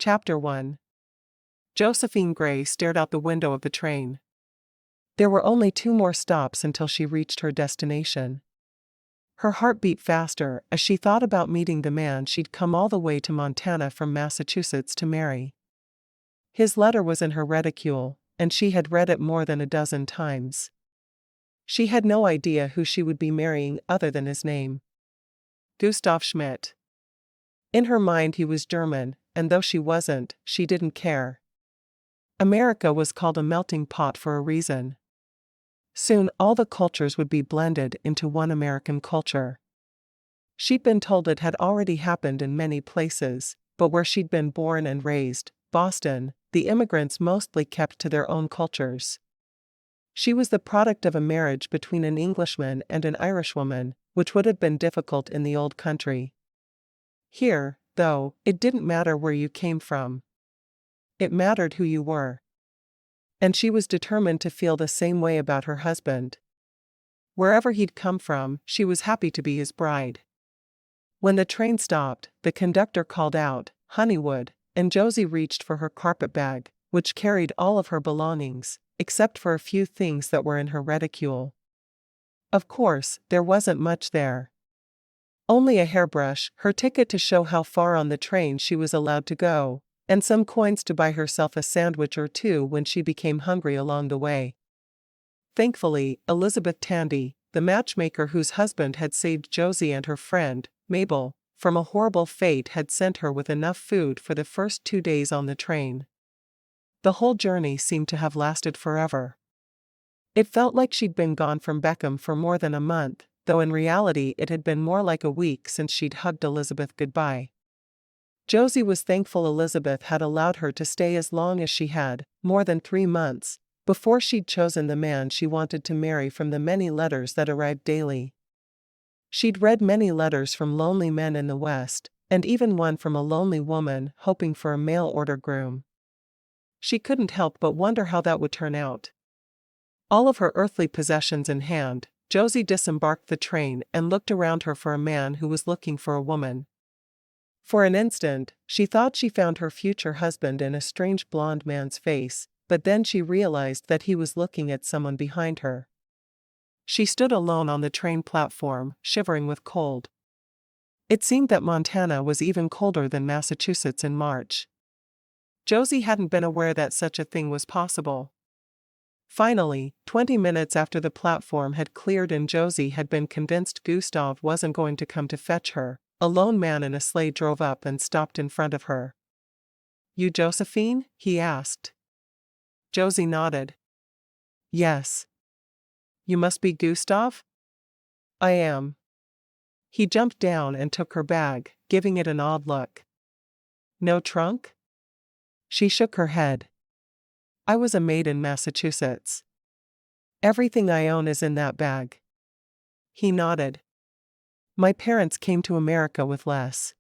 Chapter 1. Josephine Gray stared out the window of the train. There were only 2 more stops until she reached her destination. Her heart beat faster as she thought about meeting the man she'd come all the way to Montana from Massachusetts to marry. His letter was in her reticule, and she had read it more than a dozen times. She had no idea who she would be marrying other than his name. Gustav Schmidt. In her mind he was German, and though she wasn't, she didn't care. America was called a melting pot for a reason. Soon all the cultures would be blended into one American culture. She'd been told it had already happened in many places, but where she'd been born and raised, Boston, the immigrants mostly kept to their own cultures. She was the product of a marriage between an Englishman and an Irishwoman, which would have been difficult in the old country. Here, though, it didn't matter where you came from. It mattered who you were. And she was determined to feel the same way about her husband. Wherever he'd come from, she was happy to be his bride. When the train stopped, the conductor called out, "Honeywood," and Josie reached for her carpet bag, which carried all of her belongings, except for a few things that were in her reticule. Of course, there wasn't much there. Only a hairbrush, her ticket to show how far on the train she was allowed to go, and some coins to buy herself a sandwich or 2 when she became hungry along the way. Thankfully, Elizabeth Tandy, the matchmaker whose husband had saved Josie and her friend, Mabel, from a horrible fate, had sent her with enough food for the first 2 days on the train. The whole journey seemed to have lasted forever. It felt like she'd been gone from Beckham for more than a month, though in reality it had been more like a week since she'd hugged Elizabeth goodbye. Josie was thankful Elizabeth had allowed her to stay as long as she had, more than 3 months, before she'd chosen the man she wanted to marry from the many letters that arrived daily. She'd read many letters from lonely men in the West, and even one from a lonely woman hoping for a mail-order groom. She couldn't help but wonder how that would turn out. All of her earthly possessions in hand, Josie disembarked the train and looked around her for a man who was looking for a woman. For an instant, she thought she found her future husband in a strange blonde man's face, but then she realized that he was looking at someone behind her. She stood alone on the train platform, shivering with cold. It seemed that Montana was even colder than Massachusetts in March. Josie hadn't been aware that such a thing was possible. Finally, 20 minutes after the platform had cleared and Josie had been convinced Gustav wasn't going to come to fetch her, a lone man in a sleigh drove up and stopped in front of her. "You Josephine?" he asked. Josie nodded. "Yes." "You must be Gustav?" "I am." He jumped down and took her bag, giving it an odd look. "No trunk?" She shook her head. "I was a maid in Massachusetts. Everything I own is in that bag." He nodded. "My parents came to America with less."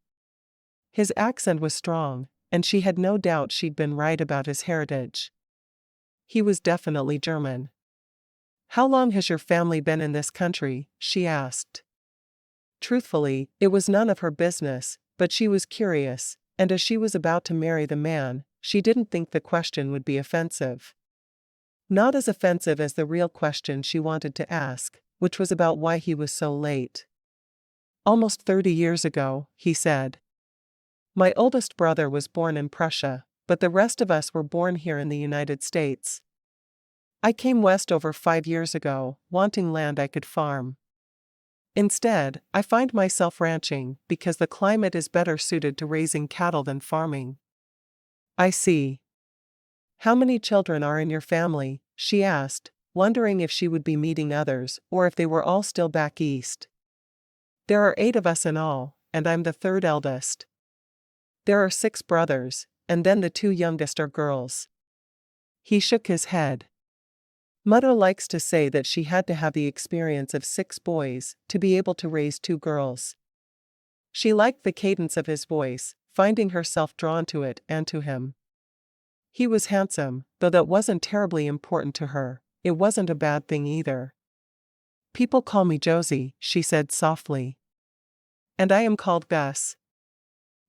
His accent was strong, and she had no doubt she'd been right about his heritage. He was definitely German. "How long has your family been in this country?" she asked. Truthfully, it was none of her business, but she was curious, and as she was about to marry the man, she didn't think the question would be offensive. Not as offensive as the real question she wanted to ask, which was about why he was so late. "Almost 30 years ago," he said. "My oldest brother was born in Prussia, but the rest of us were born here in the United States. I came west over 5 years ago, wanting land I could farm. Instead, I find myself ranching because the climate is better suited to raising cattle than farming." "I see. How many children are in your family?" she asked, wondering if she would be meeting others or if they were all still back east. "There are 8 of us in all, and I'm the 3rd eldest. There are 6 brothers, and then the 2 youngest are girls." He shook his head. "Mother likes to say that she had to have the experience of 6 boys to be able to raise 2 girls." She liked the cadence of his voice, finding herself drawn to it and to him. He was handsome, though that wasn't terribly important to her. It wasn't a bad thing either. "People call me Josie," she said softly. "And I am called Gus."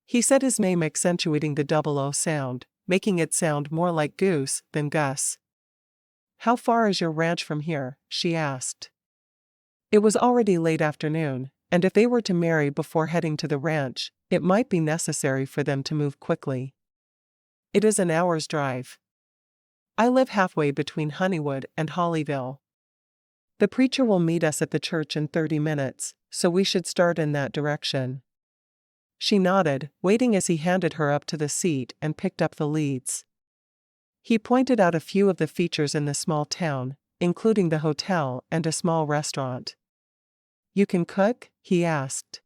He said his name accentuating the double O sound, making it sound more like Goose than Gus. "How far is your ranch from here?" she asked. It was already late afternoon, and if they were to marry before heading to the ranch, it might be necessary for them to move quickly. "It is an hour's drive. I live halfway between Honeywood and Hollyville. The preacher will meet us at the church in 30 minutes, so we should start in that direction." She nodded, waiting as he handed her up to the seat and picked up the leads. He pointed out a few of the features in the small town, including the hotel and a small restaurant. "You can cook?" he asked.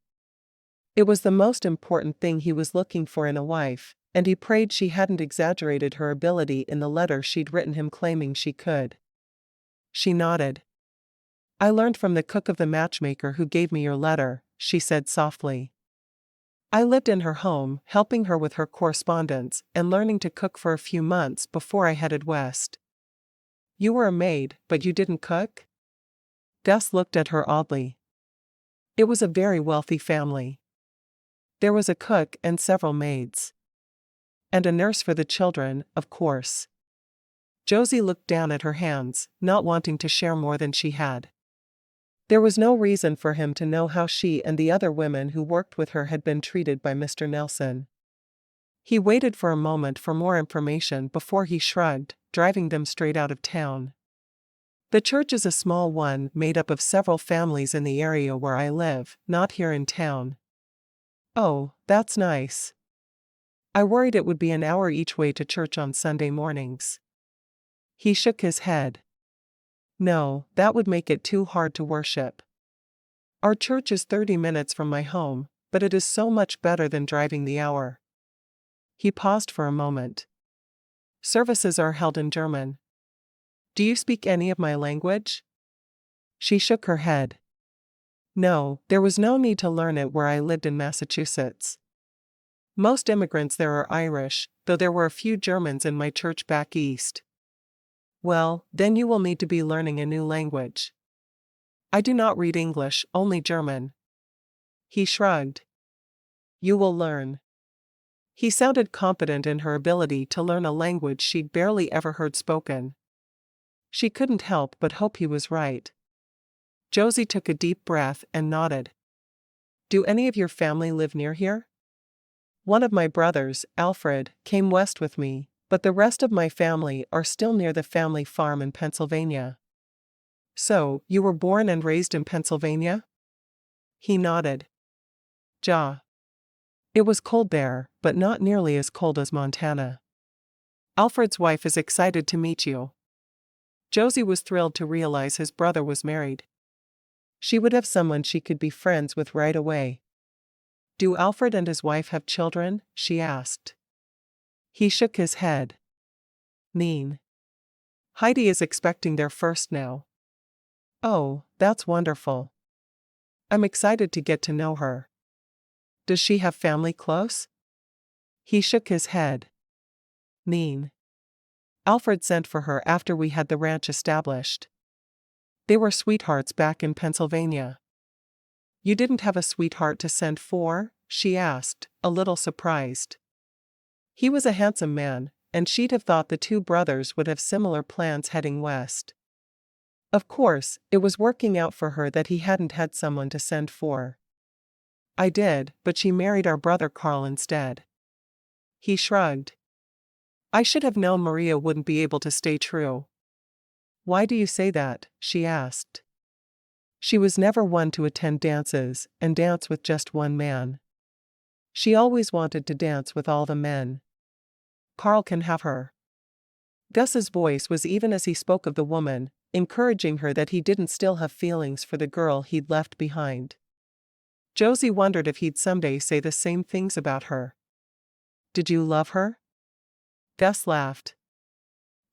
It was the most important thing he was looking for in a wife, and he prayed she hadn't exaggerated her ability in the letter she'd written him claiming she could. She nodded. "I learned from the cook of the matchmaker who gave me your letter," she said softly. "I lived in her home, helping her with her correspondence and learning to cook for a few months before I headed west." "You were a maid, but you didn't cook?" Gus looked at her oddly. It was a very wealthy family. There was a cook and several maids. And a nurse for the children, of course. Josie looked down at her hands, not wanting to share more than she had. There was no reason for him to know how she and the other women who worked with her had been treated by Mr. Nelson. He waited for a moment for more information before he shrugged, driving them straight out of town. "The church is a small one made up of several families in the area where I live, not here in town." "Oh, that's nice. I worried it would be an hour each way to church on Sunday mornings." He shook his head. "No, that would make it too hard to worship. Our church is 30 minutes from my home, but it is so much better than driving the hour." He paused for a moment. "Services are held in German. Do you speak any of my language?" She shook her head. "No, there was no need to learn it where I lived in Massachusetts. Most immigrants there are Irish, though there were a few Germans in my church back east." "Well, then you will need to be learning a new language." "I do not read English, only German." He shrugged. "You will learn." He sounded confident in her ability to learn a language she'd barely ever heard spoken. She couldn't help but hope he was right. Josie took a deep breath and nodded. "Do any of your family live near here?" "One of my brothers, Alfred, came west with me, but the rest of my family are still near the family farm in Pennsylvania." "So, you were born and raised in Pennsylvania?" He nodded. "Ja. It was cold there, but not nearly as cold as Montana." "Alfred's wife is excited to meet you." Josie was thrilled to realize his brother was married. She would have someone she could be friends with right away. "Do Alfred and his wife have children?" she asked. He shook his head. "Neen. Heidi is expecting their first now." "Oh, that's wonderful. I'm excited to get to know her." "Does she have family close?" He shook his head. "Neen. Alfred sent for her after we had the ranch established. They were sweethearts back in Pennsylvania." "You didn't have a sweetheart to send for?" she asked, a little surprised. He was a handsome man, and she'd have thought the two brothers would have similar plans heading west. Of course, it was working out for her that he hadn't had someone to send for. "I did, but she married our brother Carl instead." He shrugged. "I should have known Maria wouldn't be able to stay true." "Why do you say that?" she asked. She was never one to attend dances and dance with just one man. She always wanted to dance with all the men. "Carl can have her." Gus's voice was even as he spoke of the woman, encouraging her that he didn't still have feelings for the girl he'd left behind. Josie wondered if he'd someday say the same things about her. "Did you love her?" Gus laughed.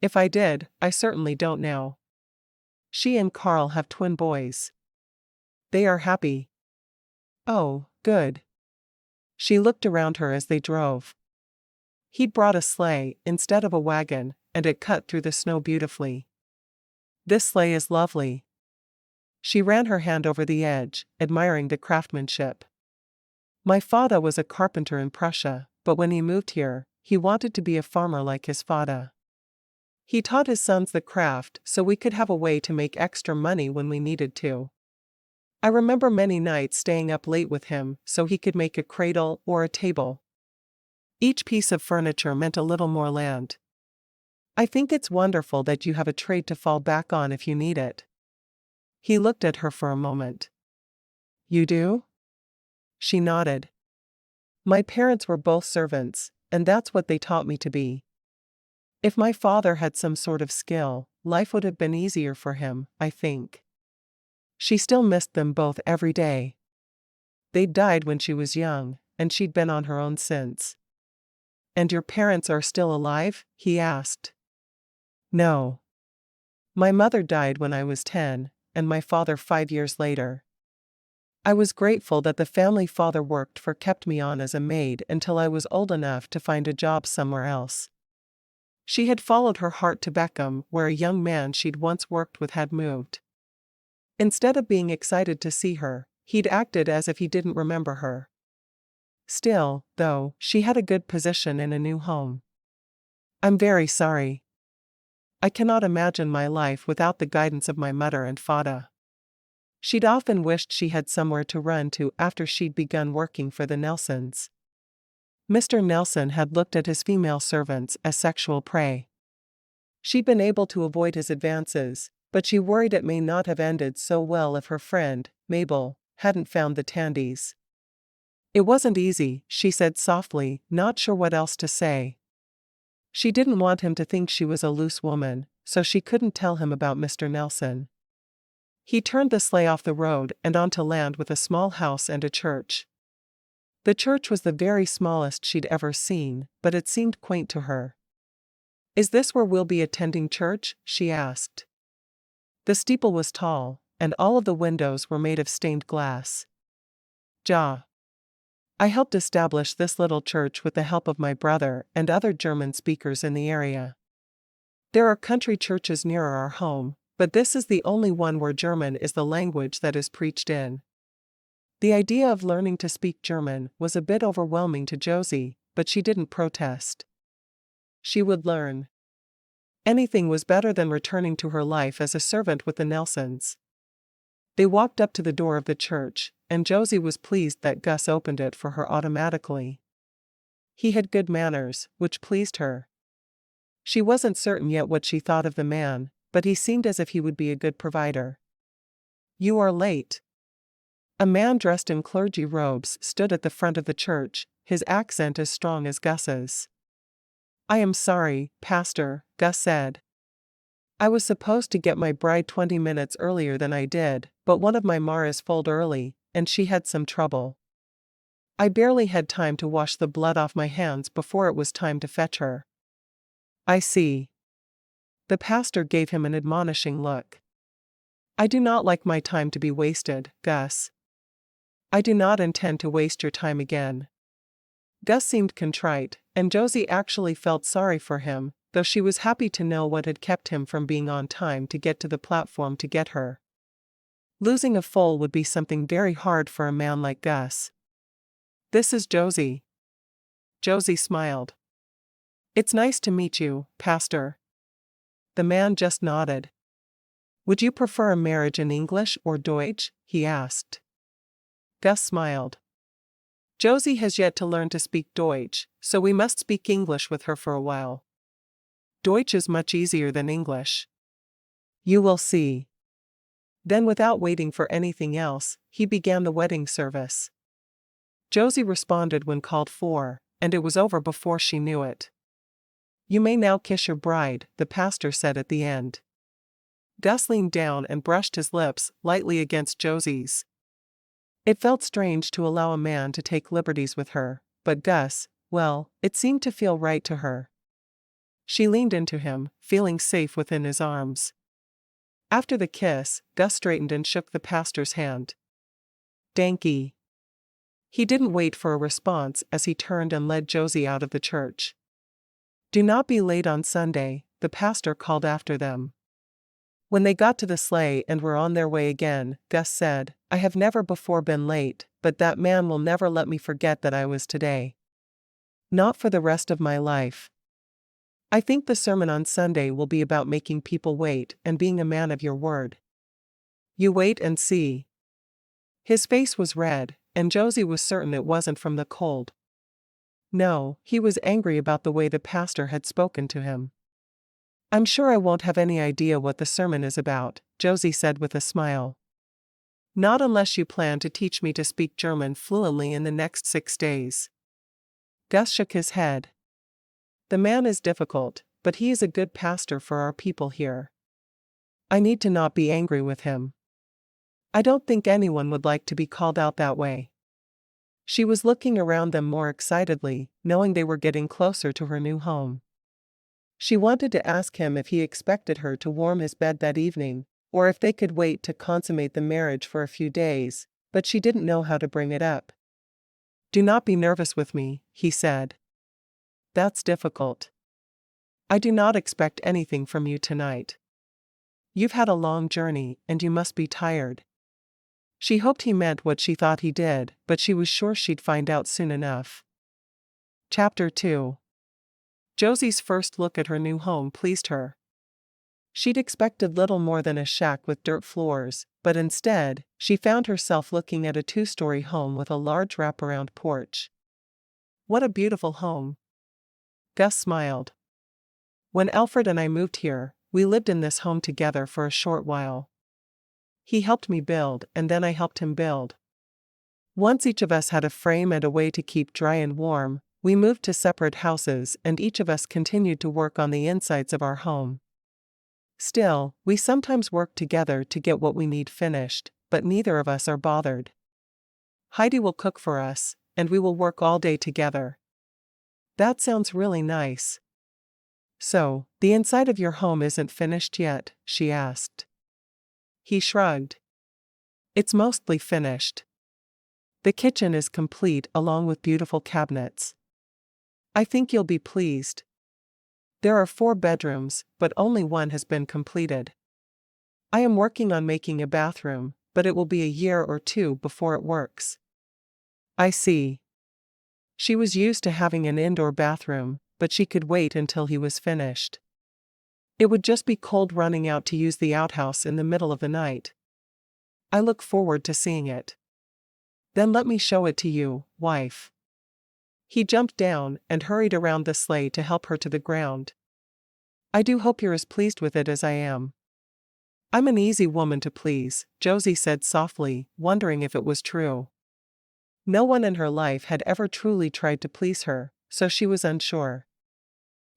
"If I did, I certainly don't now. She and Carl have twin boys. They are happy." "Oh, good." She looked around her as they drove. He'd brought a sleigh instead of a wagon, and it cut through the snow beautifully. "This sleigh is lovely." She ran her hand over the edge, admiring the craftsmanship. My father was a carpenter in Prussia, but when he moved here, he wanted to be a farmer like his father. He taught his sons the craft so we could have a way to make extra money when we needed to. I remember many nights staying up late with him so he could make a cradle or a table. Each piece of furniture meant a little more land. I think it's wonderful that you have a trade to fall back on if you need it. He looked at her for a moment. You do? She nodded. My parents were both servants, and that's what they taught me to be. If my father had some sort of skill, life would have been easier for him, I think. She still missed them both every day. They'd died when she was young, and she'd been on her own since. And your parents are still alive? He asked. No. My mother died when I was 10, and my father 5 years later. I was grateful that the family father worked for kept me on as a maid until I was old enough to find a job somewhere else. She had followed her heart to Beckham, where a young man she'd once worked with had moved. Instead of being excited to see her, he'd acted as if he didn't remember her. Still, though, she had a good position in a new home. I'm very sorry. I cannot imagine my life without the guidance of my mother and father. She'd often wished she had somewhere to run to after she'd begun working for the Nelsons. Mr. Nelson had looked at his female servants as sexual prey. She'd been able to avoid his advances, but she worried it may not have ended so well if her friend, Mabel, hadn't found the Tandys. It wasn't easy, she said softly, not sure what else to say. She didn't want him to think she was a loose woman, so she couldn't tell him about Mr. Nelson. He turned the sleigh off the road and onto land with a small house and a church. The church was the very smallest she'd ever seen, but it seemed quaint to her. Is this where we'll be attending church? She asked. The steeple was tall, and all of the windows were made of stained glass. I helped establish this little church with the help of my brother and other German speakers in the area. There are country churches nearer our home, but this is the only one where German is the language that is preached in. The idea of learning to speak German was a bit overwhelming to Josie, but she didn't protest. She would learn. Anything was better than returning to her life as a servant with the Nelsons. They walked up to the door of the church, and Josie was pleased that Gus opened it for her automatically. He had good manners, which pleased her. She wasn't certain yet what she thought of the man, but he seemed as if he would be a good provider. You are late. A man dressed in clergy robes stood at the front of the church, his accent as strong as Gus's. I am sorry, Pastor, Gus said. I was supposed to get my bride 20 minutes earlier than I did, but one of my Maras foaled early, and she had some trouble. I barely had time to wash the blood off my hands before it was time to fetch her. I see. The pastor gave him an admonishing look. I do not like my time to be wasted, Gus. I do not intend to waste your time again. Gus seemed contrite, and Josie actually felt sorry for him, though she was happy to know what had kept him from being on time to get to the platform to get her. Losing a foal would be something very hard for a man like Gus. This is Josie. Josie smiled. It's nice to meet you, Pastor. The man just nodded. Would you prefer a marriage in English or Deutsch? He asked. Gus smiled. Josie has yet to learn to speak Deutsch, so we must speak English with her for a while. Deutsch is much easier than English. You will see. Then, without waiting for anything else, he began the wedding service. Josie responded when called for, and it was over before she knew it. You may now kiss your bride, the pastor said at the end. Gus leaned down and brushed his lips lightly against Josie's. It felt strange to allow a man to take liberties with her, but Gus, well, it seemed to feel right to her. She leaned into him, feeling safe within his arms. After the kiss, Gus straightened and shook the pastor's hand. Danke. He didn't wait for a response as he turned and led Josie out of the church. Do not be late on Sunday, the pastor called after them. When they got to the sleigh and were on their way again, Gus said, I have never before been late, but that man will never let me forget that I was today. Not for the rest of my life. I think the sermon on Sunday will be about making people wait and being a man of your word. You wait and see. His face was red, and Josie was certain it wasn't from the cold. No, he was angry about the way the pastor had spoken to him. I'm sure I won't have any idea what the sermon is about, Josie said with a smile. Not unless you plan to teach me to speak German fluently in the next 6 days. Gus shook his head. The man is difficult, but he is a good pastor for our people here. I need to not be angry with him. I don't think anyone would like to be called out that way. She was looking around them more excitedly, knowing they were getting closer to her new home. She wanted to ask him if he expected her to warm his bed that evening, or if they could wait to consummate the marriage for a few days, but she didn't know how to bring it up. Do not be nervous with me, he said. That's difficult. I do not expect anything from you tonight. You've had a long journey, and you must be tired. She hoped he meant what she thought he did, but she was sure she'd find out soon enough. Chapter 2. Josie's first look at her new home pleased her. She'd expected little more than a shack with dirt floors, but instead, she found herself looking at a 2-story home with a large wraparound porch. What a beautiful home. Gus smiled. When Alfred and I moved here, we lived in this home together for a short while. He helped me build, and then I helped him build. Once each of us had a frame and a way to keep dry and warm, we moved to separate houses and each of us continued to work on the insides of our home. Still, we sometimes work together to get what we need finished, but neither of us are bothered. Heidi will cook for us, and we will work all day together. That sounds really nice. So, the inside of your home isn't finished yet? She asked. He shrugged. It's mostly finished. The kitchen is complete along with beautiful cabinets. I think you'll be pleased. There are 4 bedrooms, but only one has been completed. I am working on making a bathroom, but it will be a year or 2 before it works. I see. She was used to having an indoor bathroom, but she could wait until he was finished. It would just be cold running out to use the outhouse in the middle of the night. I look forward to seeing it. Then let me show it to you, wife. He jumped down and hurried around the sleigh to help her to the ground. I do hope you're as pleased with it as I am. I'm an easy woman to please, Josie said softly, wondering if it was true. No one in her life had ever truly tried to please her, so she was unsure.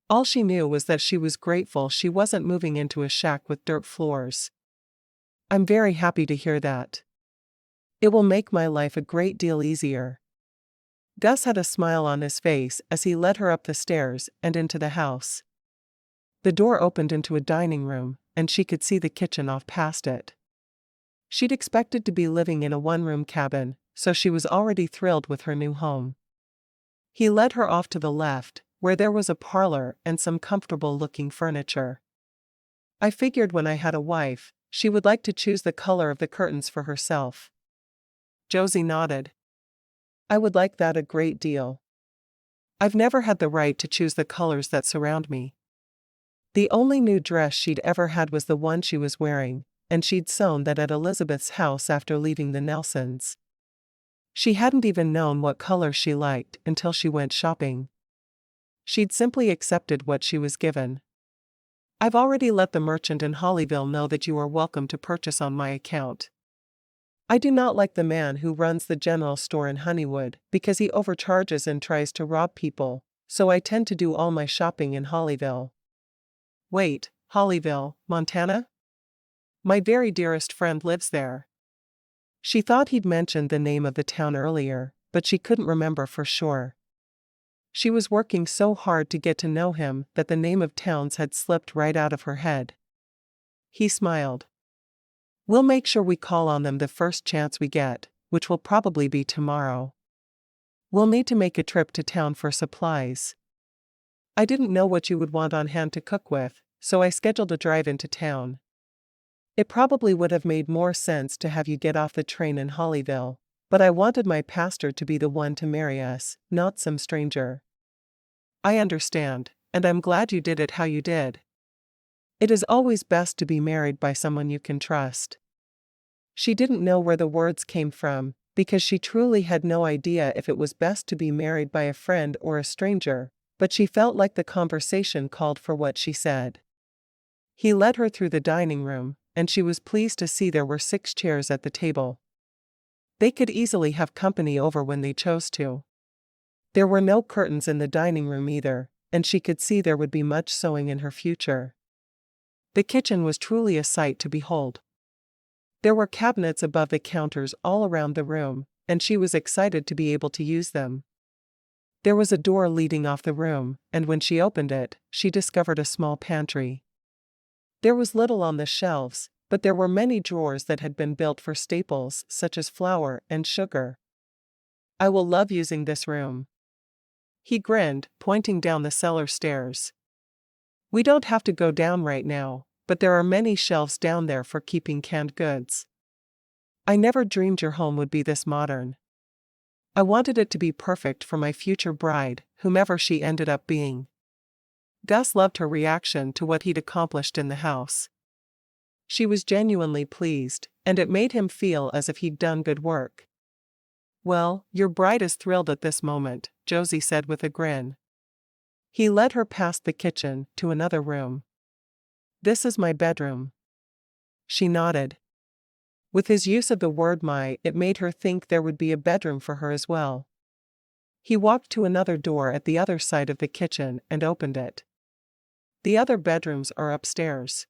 All she knew was that she was grateful she wasn't moving into a shack with dirt floors. I'm very happy to hear that. It will make my life a great deal easier. Gus had a smile on his face as he led her up the stairs and into the house. The door opened into a dining room, and she could see the kitchen off past it. She'd expected to be living in a 1-room cabin, so she was already thrilled with her new home. He led her off to the left, where there was a parlor and some comfortable-looking furniture. I figured when I had a wife, she would like to choose the color of the curtains for herself. Josie nodded. I would like that a great deal. I've never had the right to choose the colors that surround me. The only new dress she'd ever had was the one she was wearing, and she'd sewn that at Elizabeth's house after leaving the Nelsons. She hadn't even known what color she liked until she went shopping. She'd simply accepted what she was given. I've already let the merchant in Hollyville know that you are welcome to purchase on my account. I do not like the man who runs the general store in Honeywood because he overcharges and tries to rob people, so I tend to do all my shopping in Hollyville. Wait, Hollyville, Montana? My very dearest friend lives there. She thought he'd mentioned the name of the town earlier, but she couldn't remember for sure. She was working so hard to get to know him that the name of towns had slipped right out of her head. He smiled. We'll make sure we call on them the first chance we get, which will probably be tomorrow. We'll need to make a trip to town for supplies. I didn't know what you would want on hand to cook with, so I scheduled a drive into town. It probably would have made more sense to have you get off the train in Hollyville, But I wanted my pastor to be the one to marry us, not some stranger. I understand, and I'm glad you did it how you did. It is always best to be married by someone you can trust. She didn't know where the words came from, because she truly had no idea if it was best to be married by a friend or a stranger, but she felt like the conversation called for what she said. He led her through the dining room, and she was pleased to see there were 6 chairs at the table. They could easily have company over when they chose to. There were no curtains in the dining room either, and she could see there would be much sewing in her future. The kitchen was truly a sight to behold. There were cabinets above the counters all around the room, and she was excited to be able to use them. There was a door leading off the room, and when she opened it, she discovered a small pantry. There was little on the shelves, but there were many drawers that had been built for staples such as flour and sugar. I will love using this room. He grinned, pointing down the cellar stairs. We don't have to go down right now, but there are many shelves down there for keeping canned goods. I never dreamed your home would be this modern. I wanted it to be perfect for my future bride, whomever she ended up being. Gus loved her reaction to what he'd accomplished in the house. She was genuinely pleased, and it made him feel as if he'd done good work. Well, your bride is thrilled at this moment, Josie said with a grin. He led her past the kitchen to another room. This is my bedroom. She nodded. With his use of the word my, it made her think there would be a bedroom for her as well. He walked to another door at the other side of the kitchen and opened it. The other bedrooms are upstairs.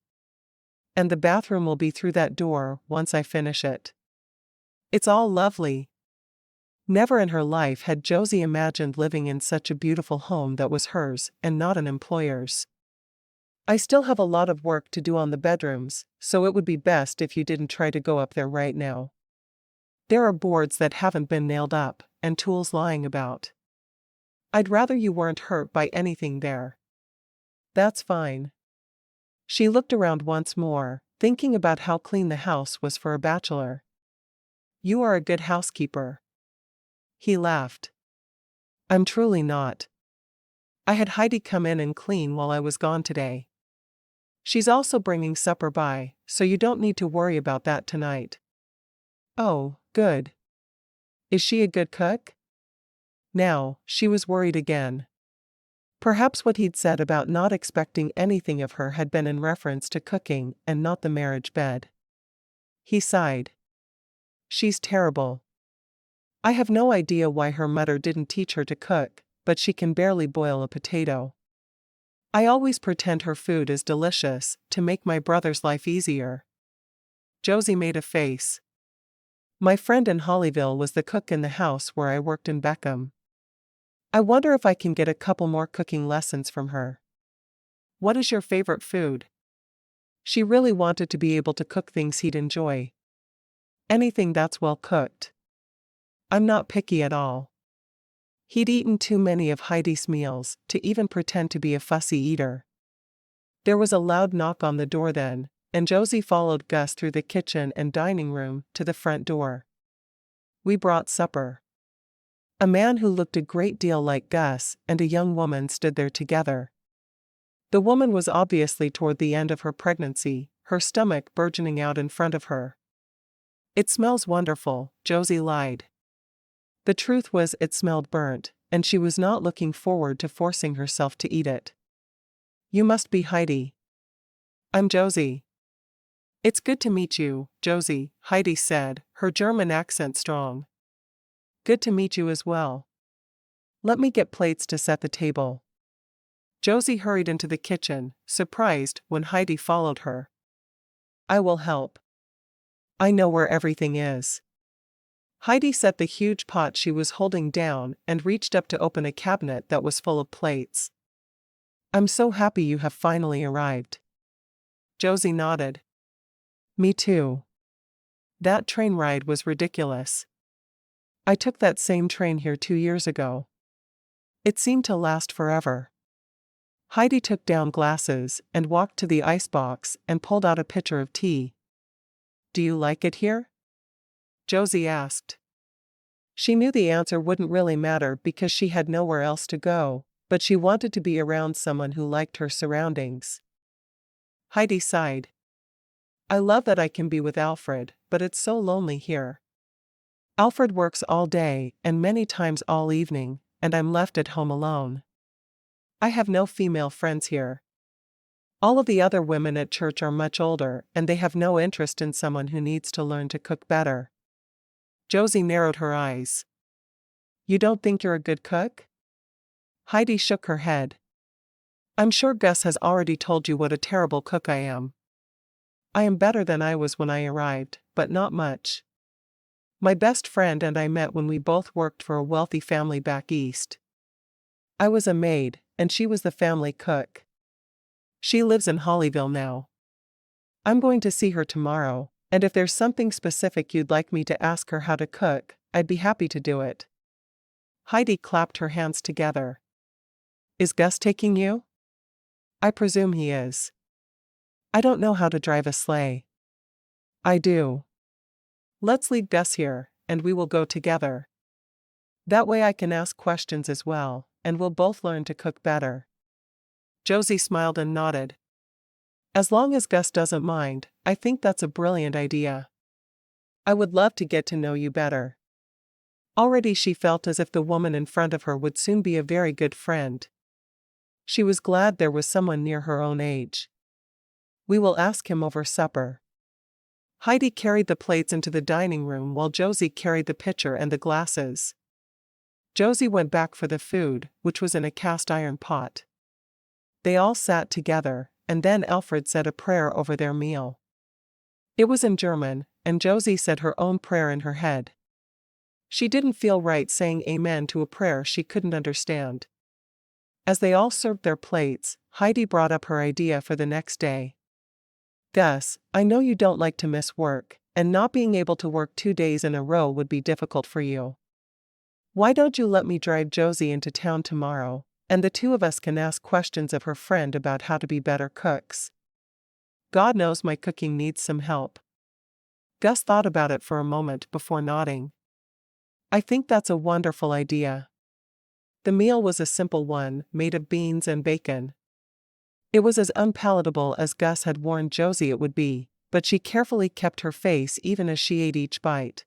And the bathroom will be through that door once I finish it. It's all lovely. Never in her life had Josie imagined living in such a beautiful home that was hers and not an employer's. I still have a lot of work to do on the bedrooms, so it would be best if you didn't try to go up there right now. There are boards that haven't been nailed up, and tools lying about. I'd rather you weren't hurt by anything there. That's fine. She looked around once more, thinking about how clean the house was for a bachelor. You are a good housekeeper. He laughed. I'm truly not. I had Heidi come in and clean while I was gone today. She's also bringing supper by, so you don't need to worry about that tonight. Oh, good. Is she a good cook? Now, she was worried again. Perhaps what he'd said about not expecting anything of her had been in reference to cooking and not the marriage bed. He sighed. She's terrible. I have no idea why her mother didn't teach her to cook, but she can barely boil a potato. I always pretend her food is delicious to make my brother's life easier. Josie made a face. My friend in Hollyville was the cook in the house where I worked in Beckham. I wonder if I can get a couple more cooking lessons from her. What is your favorite food? She really wanted to be able to cook things he'd enjoy. Anything that's well cooked. I'm not picky at all. He'd eaten too many of Heidi's meals to even pretend to be a fussy eater. There was a loud knock on the door then, and Josie followed Gus through the kitchen and dining room to the front door. We brought supper. A man who looked a great deal like Gus and a young woman stood there together. The woman was obviously toward the end of her pregnancy, her stomach burgeoning out in front of her. It smells wonderful, Josie lied. The truth was it smelled burnt, and she was not looking forward to forcing herself to eat it. You must be Heidi. I'm Josie. It's good to meet you, Josie, Heidi said, her German accent strong. Good to meet you as well. Let me get plates to set the table. Josie hurried into the kitchen, surprised when Heidi followed her. I will help. I know where everything is. Heidi set the huge pot she was holding down and reached up to open a cabinet that was full of plates. I'm so happy you have finally arrived. Josie nodded. Me too. That train ride was ridiculous. I took that same train here 2 years ago. It seemed to last forever. Heidi took down glasses and walked to the icebox and pulled out a pitcher of tea. Do you like it here? Josie asked. She knew the answer wouldn't really matter because she had nowhere else to go, but she wanted to be around someone who liked her surroundings. Heidi sighed. I love that I can be with Alfred, but it's so lonely here. Alfred works all day and many times all evening, and I'm left at home alone. I have no female friends here. All of the other women at church are much older, and they have no interest in someone who needs to learn to cook better. Josie narrowed her eyes. You don't think you're a good cook? Heidi shook her head. I'm sure Gus has already told you what a terrible cook I am. I am better than I was when I arrived, but not much. My best friend and I met when we both worked for a wealthy family back east. I was a maid, and she was the family cook. She lives in Hollyville now. I'm going to see her tomorrow, and if there's something specific you'd like me to ask her how to cook, I'd be happy to do it. Heidi clapped her hands together. Is Gus taking you? I presume he is. I don't know how to drive a sleigh. I do. Let's leave Gus here, and we will go together. That way I can ask questions as well, and we'll both learn to cook better. Josie smiled and nodded. As long as Gus doesn't mind, I think that's a brilliant idea. I would love to get to know you better. Already she felt as if the woman in front of her would soon be a very good friend. She was glad there was someone near her own age. We will ask him over supper. Heidi carried the plates into the dining room while Josie carried the pitcher and the glasses. Josie went back for the food, which was in a cast iron pot. They all sat together, and then Alfred said a prayer over their meal. It was in German, and Josie said her own prayer in her head. She didn't feel right saying amen to a prayer she couldn't understand. As they all served their plates, Heidi brought up her idea for the next day. Gus, I know you don't like to miss work, and not being able to work 2 days in a row would be difficult for you. Why don't you let me drive Josie into town tomorrow, and the two of us can ask questions of her friend about how to be better cooks? God knows my cooking needs some help. Gus thought about it for a moment before nodding. I think that's a wonderful idea. The meal was a simple one, made of beans and bacon. It was as unpalatable as Gus had warned Josie it would be, but she carefully kept her face even as she ate each bite.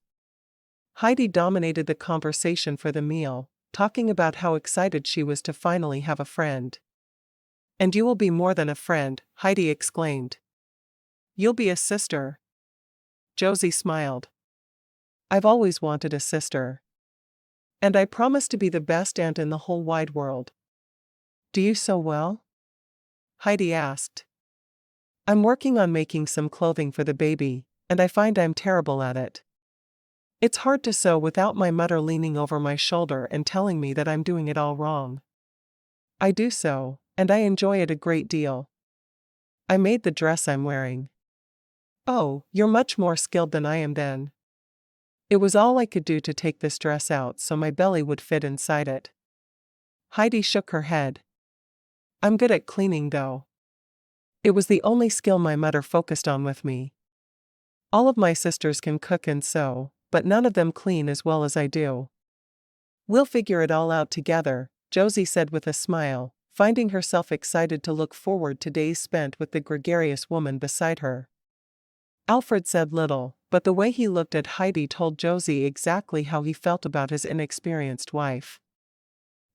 Heidi dominated the conversation for the meal, talking about how excited she was to finally have a friend. And you will be more than a friend, Heidi exclaimed. You'll be a sister. Josie smiled. I've always wanted a sister. And I promise to be the best aunt in the whole wide world. Do you sew well? Heidi asked. I'm working on making some clothing for the baby, and I find I'm terrible at it. It's hard to sew without my mother leaning over my shoulder and telling me that I'm doing it all wrong. I do sew, and I enjoy it a great deal. I made the dress I'm wearing. Oh, you're much more skilled than I am then. It was all I could do to take this dress out so my belly would fit inside it. Heidi shook her head. I'm good at cleaning though. It was the only skill my mother focused on with me. All of my sisters can cook and sew, but none of them clean as well as I do. We'll figure it all out together, Josie said with a smile, finding herself excited to look forward to days spent with the gregarious woman beside her. Alfred said little, but the way he looked at Heidi told Josie exactly how he felt about his inexperienced wife.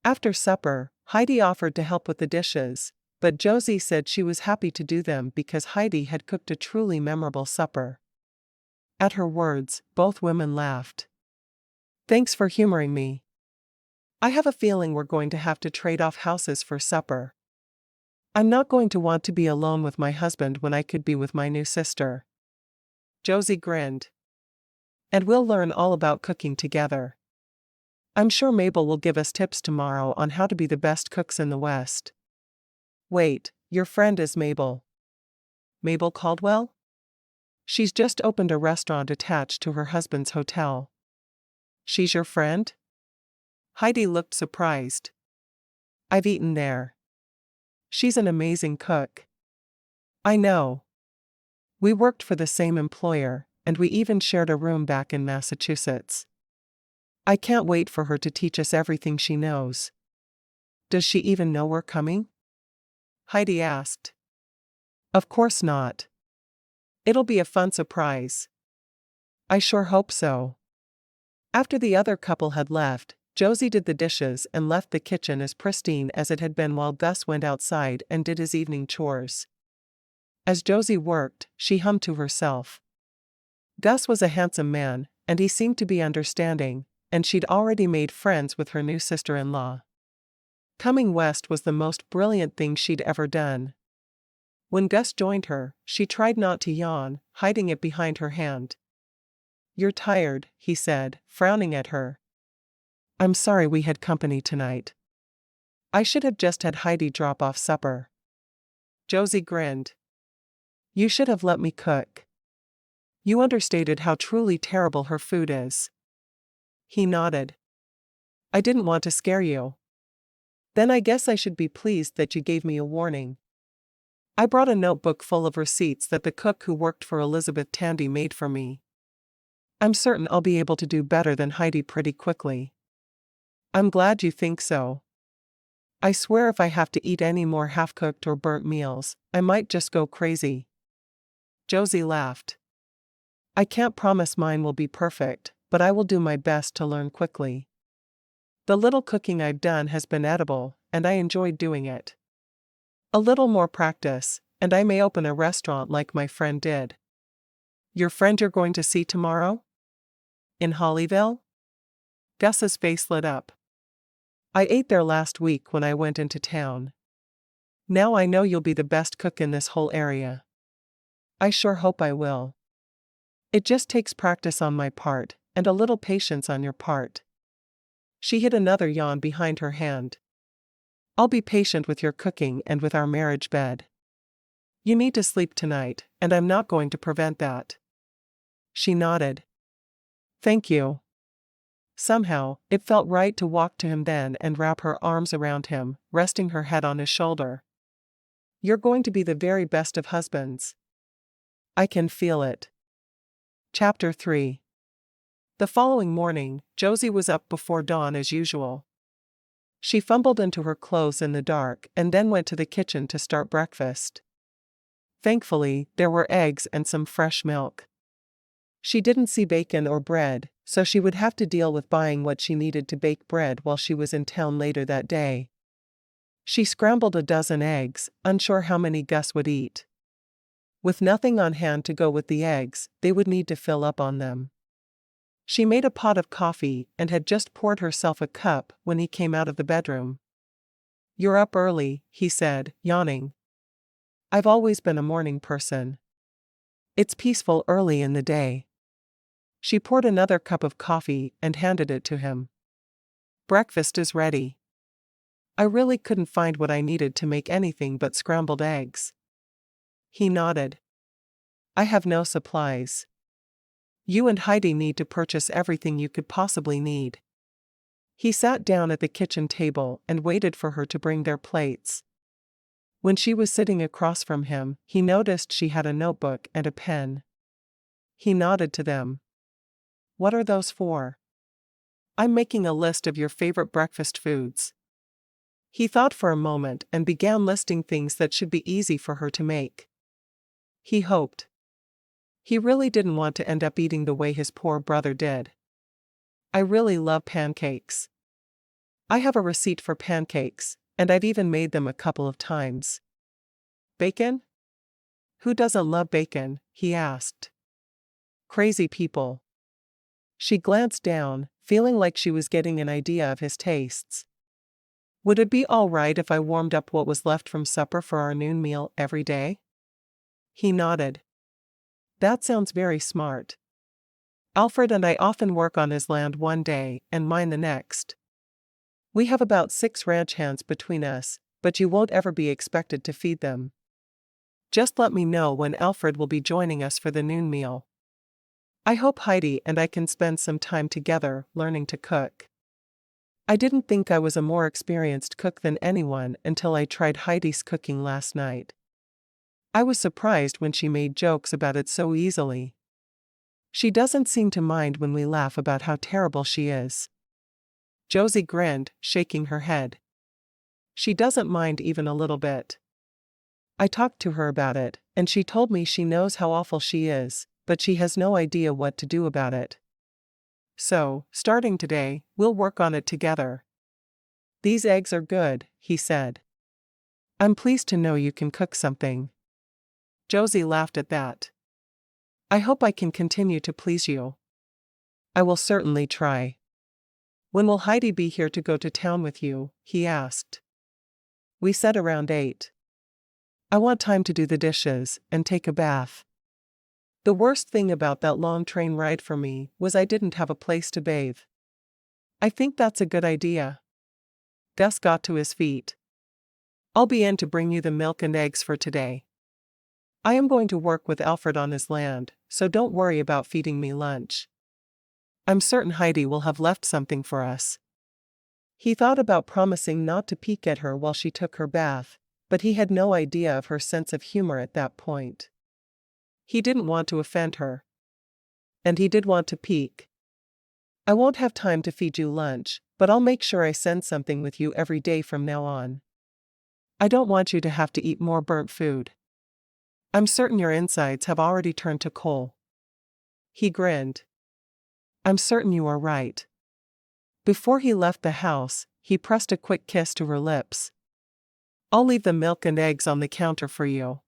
After supper, Heidi offered to help with the dishes, but Josie said she was happy to do them because Heidi had cooked a truly memorable supper. At her words, both women laughed. Thanks for humoring me. I have a feeling we're going to have to trade off houses for supper. I'm not going to want to be alone with my husband when I could be with my new sister. Josie grinned. And we'll learn all about cooking together. I'm sure Mabel will give us tips tomorrow on how to be the best cooks in the West. Wait, your friend is Mabel. Mabel Caldwell? She's just opened a restaurant attached to her husband's hotel. She's your friend? Heidi looked surprised. I've eaten there. She's an amazing cook. I know. We worked for the same employer, and we even shared a room back in Massachusetts. I can't wait for her to teach us everything she knows. Does she even know we're coming? Heidi asked. Of course not. It'll be a fun surprise. I sure hope so. After the other couple had left, Josie did the dishes and left the kitchen as pristine as it had been while Gus went outside and did his evening chores. As Josie worked, she hummed to herself. Gus was a handsome man, and he seemed to be understanding, and she'd already made friends with her new sister-in-law. Coming west was the most brilliant thing she'd ever done. When Gus joined her, she tried not to yawn, hiding it behind her hand. You're tired, he said, frowning at her. I'm sorry we had company tonight. I should have just had Heidi drop off supper. Josie grinned. You should have let me cook. You understated how truly terrible her food is. He nodded. I didn't want to scare you. Then I guess I should be pleased that you gave me a warning. I brought a notebook full of receipts that the cook who worked for Elizabeth Tandy made for me. I'm certain I'll be able to do better than Heidi pretty quickly. I'm glad you think so. I swear if I have to eat any more half-cooked or burnt meals, I might just go crazy. Josie laughed. I can't promise mine will be perfect, but I will do my best to learn quickly. The little cooking I've done has been edible, and I enjoyed doing it. A little more practice, and I may open a restaurant like my friend did. Your friend you're going to see tomorrow? In Hollyville? Gus's face lit up. I ate there last week when I went into town. Now I know you'll be the best cook in this whole area. I sure hope I will. It just takes practice on my part, and a little patience on your part. She hid another yawn behind her hand. I'll be patient with your cooking and with our marriage bed. You need to sleep tonight, and I'm not going to prevent that. She nodded. Thank you. Somehow, it felt right to walk to him then and wrap her arms around him, resting her head on his shoulder. You're going to be the very best of husbands. I can feel it. Chapter 3. The following morning, Josie was up before dawn as usual. She fumbled into her clothes in the dark and then went to the kitchen to start breakfast. Thankfully, there were eggs and some fresh milk. She didn't see bacon or bread, so she would have to deal with buying what she needed to bake bread while she was in town later that day. She scrambled a dozen eggs, unsure how many Gus would eat. With nothing on hand to go with the eggs, they would need to fill up on them. She made a pot of coffee and had just poured herself a cup when he came out of the bedroom. You're up early, he said, yawning. I've always been a morning person. It's peaceful early in the day. She poured another cup of coffee and handed it to him. Breakfast is ready. I really couldn't find what I needed to make anything but scrambled eggs. He nodded. I have no supplies. You and Heidi need to purchase everything you could possibly need. He sat down at the kitchen table and waited for her to bring their plates. When she was sitting across from him, he noticed she had a notebook and a pen. He nodded to them. What are those for? I'm making a list of your favorite breakfast foods. He thought for a moment and began listing things that should be easy for her to make. He hoped. He really didn't want to end up eating the way his poor brother did. I really love pancakes. I have a receipt for pancakes, and I've even made them a couple of times. Bacon? Who doesn't love bacon? He asked. Crazy people. She glanced down, feeling like she was getting an idea of his tastes. Would it be all right if I warmed up what was left from supper for our noon meal every day? He nodded. That sounds very smart. Alfred and I often work on his land one day and mine the next. We have about 6 ranch hands between us, but you won't ever be expected to feed them. Just let me know when Alfred will be joining us for the noon meal. I hope Heidi and I can spend some time together learning to cook. I didn't think I was a more experienced cook than anyone until I tried Heidi's cooking last night. I was surprised when she made jokes about it so easily. She doesn't seem to mind when we laugh about how terrible she is. Josie grinned, shaking her head. She doesn't mind even a little bit. I talked to her about it, and she told me she knows how awful she is, but she has no idea what to do about it. So, starting today, we'll work on it together. These eggs are good, he said. I'm pleased to know you can cook something. Josie laughed at that. I hope I can continue to please you. I will certainly try. When will Heidi be here to go to town with you? He asked. We said around 8. I want time to do the dishes and take a bath. The worst thing about that long train ride for me was I didn't have a place to bathe. I think that's a good idea. Gus got to his feet. I'll be in to bring you the milk and eggs for today. I am going to work with Alfred on his land, so don't worry about feeding me lunch. I'm certain Heidi will have left something for us. He thought about promising not to peek at her while she took her bath, but he had no idea of her sense of humor at that point. He didn't want to offend her. And he did want to peek. I won't have time to feed you lunch, but I'll make sure I send something with you every day from now on. I don't want you to have to eat more burnt food. I'm certain your insides have already turned to coal. He grinned. I'm certain you are right. Before he left the house, he pressed a quick kiss to her lips. I'll leave the milk and eggs on the counter for you.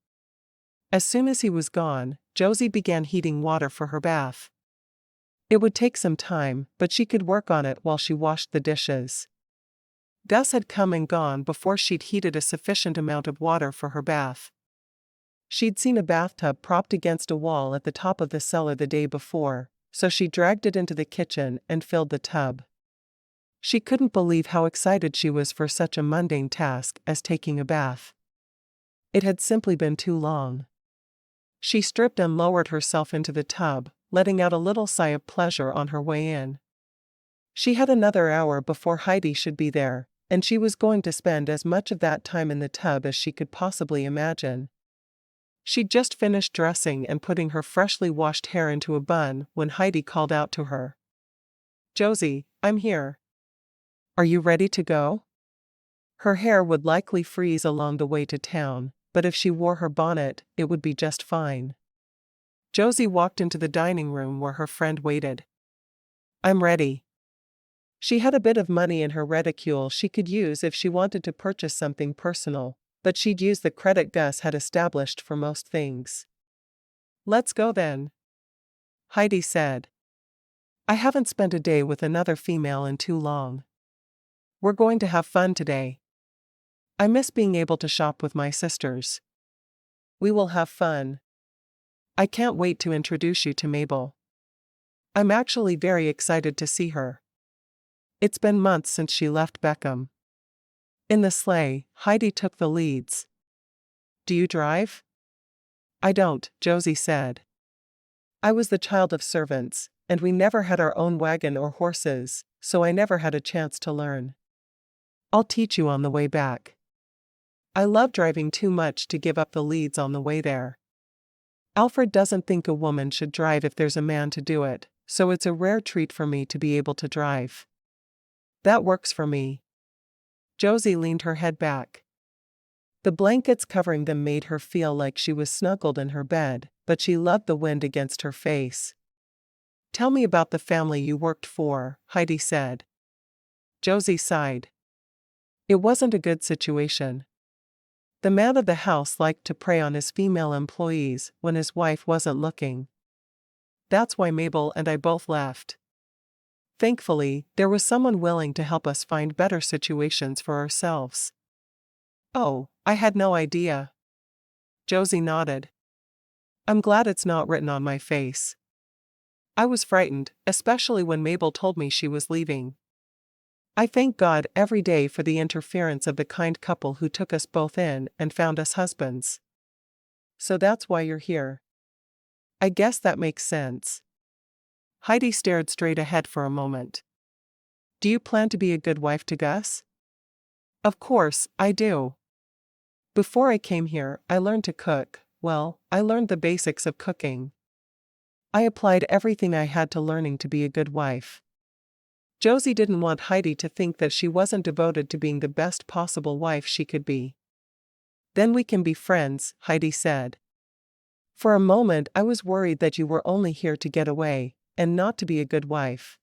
As soon as he was gone, Josie began heating water for her bath. It would take some time, but she could work on it while she washed the dishes. Gus had come and gone before she'd heated a sufficient amount of water for her bath. She'd seen a bathtub propped against a wall at the top of the cellar the day before, so she dragged it into the kitchen and filled the tub. She couldn't believe how excited she was for such a mundane task as taking a bath. It had simply been too long. She stripped and lowered herself into the tub, letting out a little sigh of pleasure on her way in. She had another hour before Heidi should be there, and she was going to spend as much of that time in the tub as she could possibly imagine. She'd just finished dressing and putting her freshly washed hair into a bun when Heidi called out to her. Josie, I'm here. Are you ready to go? Her hair would likely freeze along the way to town, but if she wore her bonnet, it would be just fine. Josie walked into the dining room where her friend waited. I'm ready. She had a bit of money in her reticule she could use if she wanted to purchase something personal, but she'd use the credit Gus had established for most things. Let's go then, Heidi said. I haven't spent a day with another female in too long. We're going to have fun today. I miss being able to shop with my sisters. We will have fun. I can't wait to introduce you to Mabel. I'm actually very excited to see her. It's been months since she left Beckham. In the sleigh, Heidi took the leads. Do you drive? I don't, Josie said. I was the child of servants, and we never had our own wagon or horses, so I never had a chance to learn. I'll teach you on the way back. I love driving too much to give up the leads on the way there. Alfred doesn't think a woman should drive if there's a man to do it, so it's a rare treat for me to be able to drive. That works for me. Josie leaned her head back. The blankets covering them made her feel like she was snuggled in her bed, but she loved the wind against her face. Tell me about the family you worked for, Heidi said. Josie sighed. It wasn't a good situation. The man of the house liked to prey on his female employees when his wife wasn't looking. That's why Mabel and I both left. Thankfully, there was someone willing to help us find better situations for ourselves. Oh, I had no idea. Josie nodded. I'm glad it's not written on my face. I was frightened, especially when Mabel told me she was leaving. I thank God every day for the interference of the kind couple who took us both in and found us husbands. So that's why you're here. I guess that makes sense. Heidi stared straight ahead for a moment. Do you plan to be a good wife to Gus? Of course, I do. Before I came here, I learned to cook. Well, I learned the basics of cooking. I applied everything I had to learning to be a good wife. Josie didn't want Heidi to think that she wasn't devoted to being the best possible wife she could be. "Then we can be friends," Heidi said. "For a moment I was worried that you were only here to get away, and not to be a good wife.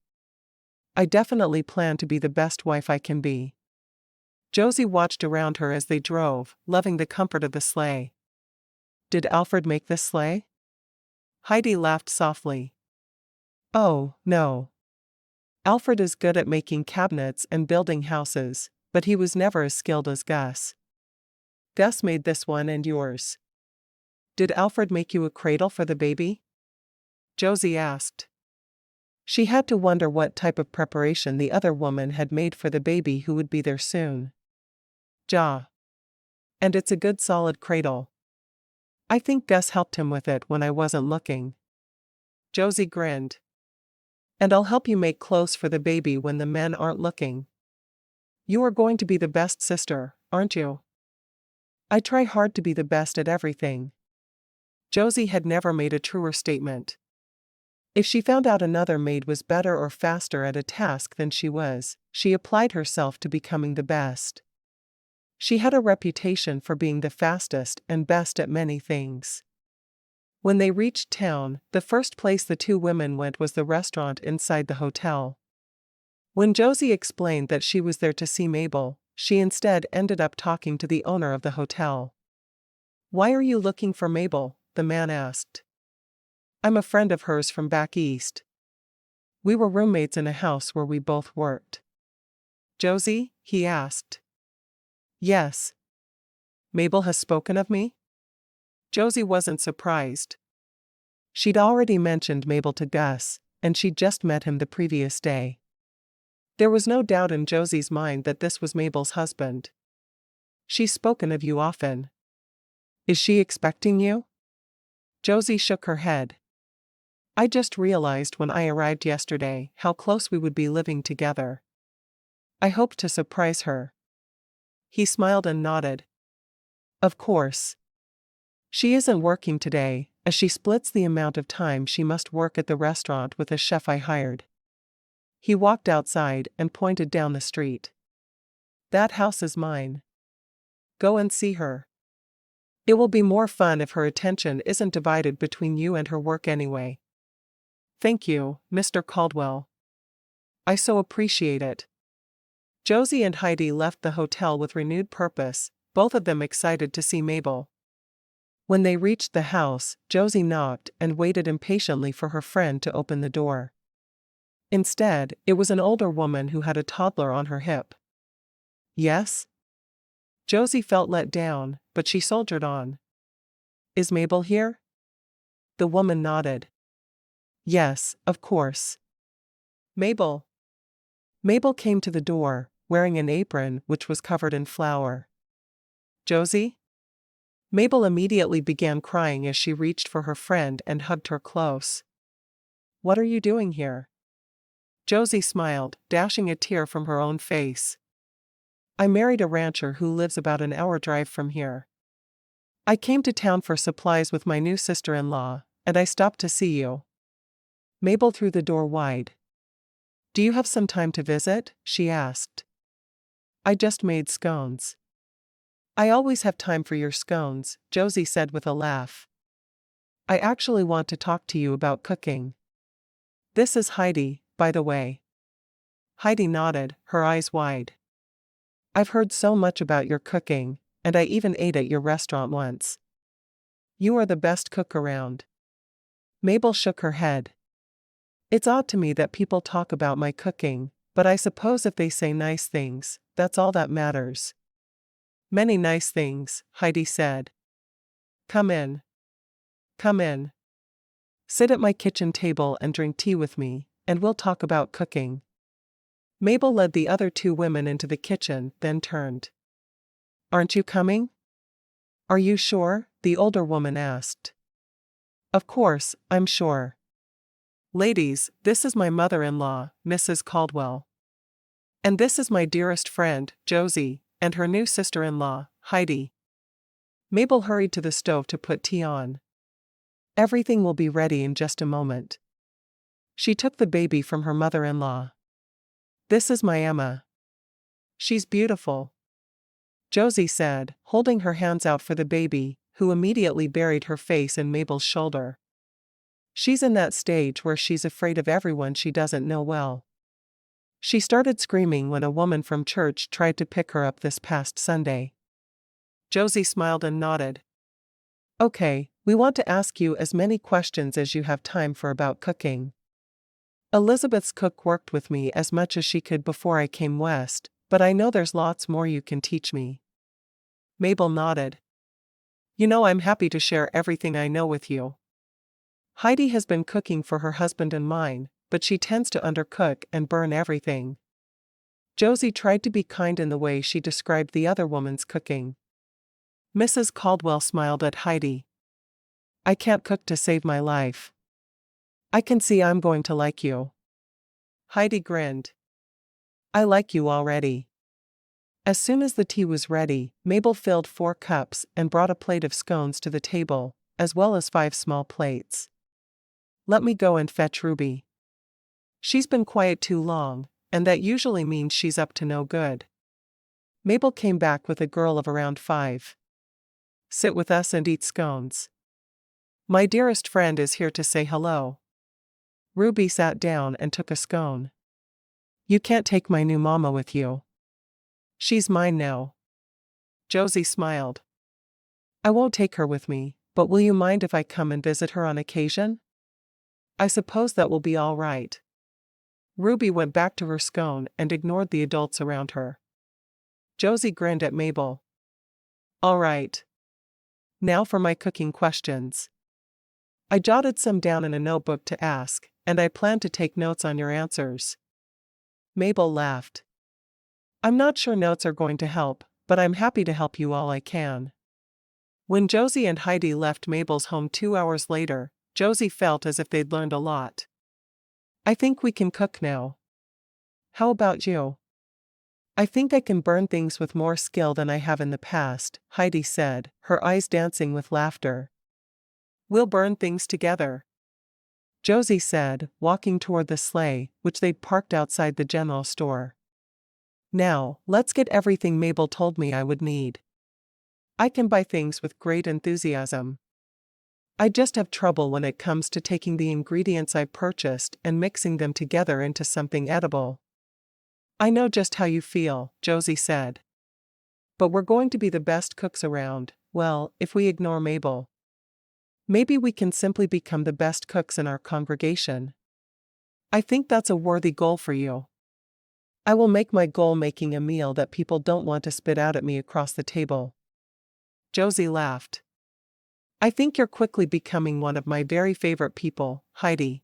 I definitely plan to be the best wife I can be." Josie watched around her as they drove, loving the comfort of the sleigh. "Did Alfred make this sleigh?" Heidi laughed softly. "Oh, no. Alfred is good at making cabinets and building houses, but he was never as skilled as Gus. Gus made this one and yours." "Did Alfred make you a cradle for the baby?" Josie asked. She had to wonder what type of preparation the other woman had made for the baby who would be there soon. "Ja. And it's a good solid cradle. I think Gus helped him with it when I wasn't looking." Josie grinned. "And I'll help you make clothes for the baby when the men aren't looking. You are going to be the best sister, aren't you?" "I try hard to be the best at everything." Josie had never made a truer statement. If she found out another maid was better or faster at a task than she was, she applied herself to becoming the best. She had a reputation for being the fastest and best at many things. When they reached town, the first place the two women went was the restaurant inside the hotel. When Josie explained that she was there to see Mabel, she instead ended up talking to the owner of the hotel. "Why are you looking for Mabel?" the man asked. "I'm a friend of hers from back east. We were roommates in a house where we both worked." "Josie?" he asked. "Yes. Mabel has spoken of me?" Josie wasn't surprised. She'd already mentioned Mabel to Gus, and she'd just met him the previous day. There was no doubt in Josie's mind that this was Mabel's husband. "She's spoken of you often. Is she expecting you?" Josie shook her head. "I just realized when I arrived yesterday how close we would be living together. I hoped to surprise her." He smiled and nodded. "Of course. She isn't working today, as she splits the amount of time she must work at the restaurant with a chef I hired." He walked outside and pointed down the street. "That house is mine. Go and see her. It will be more fun if her attention isn't divided between you and her work anyway." "Thank you, Mr. Caldwell. I so appreciate it." Josie and Heidi left the hotel with renewed purpose, both of them excited to see Mabel. When they reached the house, Josie knocked and waited impatiently for her friend to open the door. Instead, it was an older woman who had a toddler on her hip. "Yes?" Josie felt let down, but she soldiered on. "Is Mabel here?" The woman nodded. "Yes, of course." "Mabel." Mabel came to the door, wearing an apron which was covered in flour. "Josie?" Mabel immediately began crying as she reached for her friend and hugged her close. "What are you doing here?" Josie smiled, dashing a tear from her own face. "I married a rancher who lives about an hour drive from here. I came to town for supplies with my new sister-in-law, and I stopped to see you." Mabel threw the door wide. "Do you have some time to visit?" she asked. "I just made scones." "I always have time for your scones," Josie said with a laugh. "I actually want to talk to you about cooking. This is Heidi, by the way." Heidi nodded, her eyes wide. "I've heard so much about your cooking, and I even ate at your restaurant once. You are the best cook around." Mabel shook her head. "It's odd to me that people talk about my cooking, but I suppose if they say nice things, that's all that matters." "Many nice things," Heidi said. "Come in. Come in. Sit at my kitchen table and drink tea with me, and we'll talk about cooking." Mabel led the other two women into the kitchen, then turned. "Aren't you coming?" "Are you sure?" the older woman asked. "Of course, I'm sure. Ladies, this is my mother-in-law, Mrs. Caldwell. And this is my dearest friend, Josie, and her new sister-in-law, Heidi." Mabel hurried to the stove to put tea on. "Everything will be ready in just a moment." She took the baby from her mother-in-law. This is my Emma. She's beautiful, Josie said, holding her hands out for the baby, who immediately buried her face in Mabel's shoulder. She's in that stage where she's afraid of everyone she doesn't know well. She started screaming when a woman from church tried to pick her up this past Sunday. Josie smiled and nodded. Okay, we want to ask you as many questions as you have time for about cooking. Elizabeth's cook worked with me as much as she could before I came west, but I know there's lots more you can teach me. Mabel nodded. You know, I'm happy to share everything I know with you. Heidi has been cooking for her husband and mine, but she tends to undercook and burn everything. Josie tried to be kind in the way she described the other woman's cooking. Mrs. Caldwell smiled at Heidi. I can't cook to save my life. I can see I'm going to like you. Heidi grinned. I like you already. As soon as the tea was ready, Mabel filled 4 cups and brought a plate of scones to the table, as well as 5 small plates. Let me go and fetch Ruby. She's been quiet too long, and that usually means she's up to no good. Mabel came back with a girl of around 5. Sit with us and eat scones. My dearest friend is here to say hello. Ruby sat down and took a scone. You can't take my new mama with you. She's mine now. Josie smiled. I won't take her with me, but will you mind if I come and visit her on occasion? I suppose that will be all right. Ruby went back to her scone and ignored the adults around her. Josie grinned at Mabel. All right. Now for my cooking questions. I jotted some down in a notebook to ask, and I plan to take notes on your answers. Mabel laughed. I'm not sure notes are going to help, but I'm happy to help you all I can. When Josie and Heidi left Mabel's home 2 hours later, Josie felt as if they'd learned a lot. I think we can cook now. How about you? I think I can burn things with more skill than I have in the past, Heidi said, her eyes dancing with laughter. We'll burn things together, Josie said, walking toward the sleigh, which they'd parked outside the general store. Now, let's get everything Mabel told me I would need. I can buy things with great enthusiasm. I just have trouble when it comes to taking the ingredients I purchased and mixing them together into something edible. I know just how you feel, Josie said. But we're going to be the best cooks around, well, if we ignore Mabel. Maybe we can simply become the best cooks in our congregation. I think that's a worthy goal for you. I will make my goal making a meal that people don't want to spit out at me across the table. Josie laughed. I think you're quickly becoming one of my very favorite people, Heidi.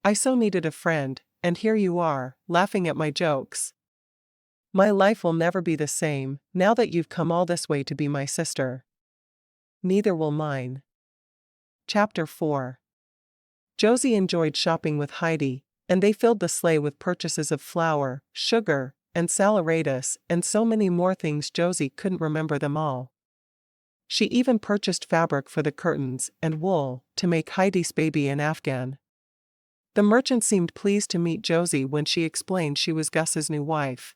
I so needed a friend, and here you are, laughing at my jokes. My life will never be the same, now that you've come all this way to be my sister. Neither will mine. Chapter 4. Josie enjoyed shopping with Heidi, and they filled the sleigh with purchases of flour, sugar, and saleratus, and so many more things Josie couldn't remember them all. She even purchased fabric for the curtains and wool to make Heidi's baby an Afghan. The merchant seemed pleased to meet Josie when she explained she was Gus's new wife.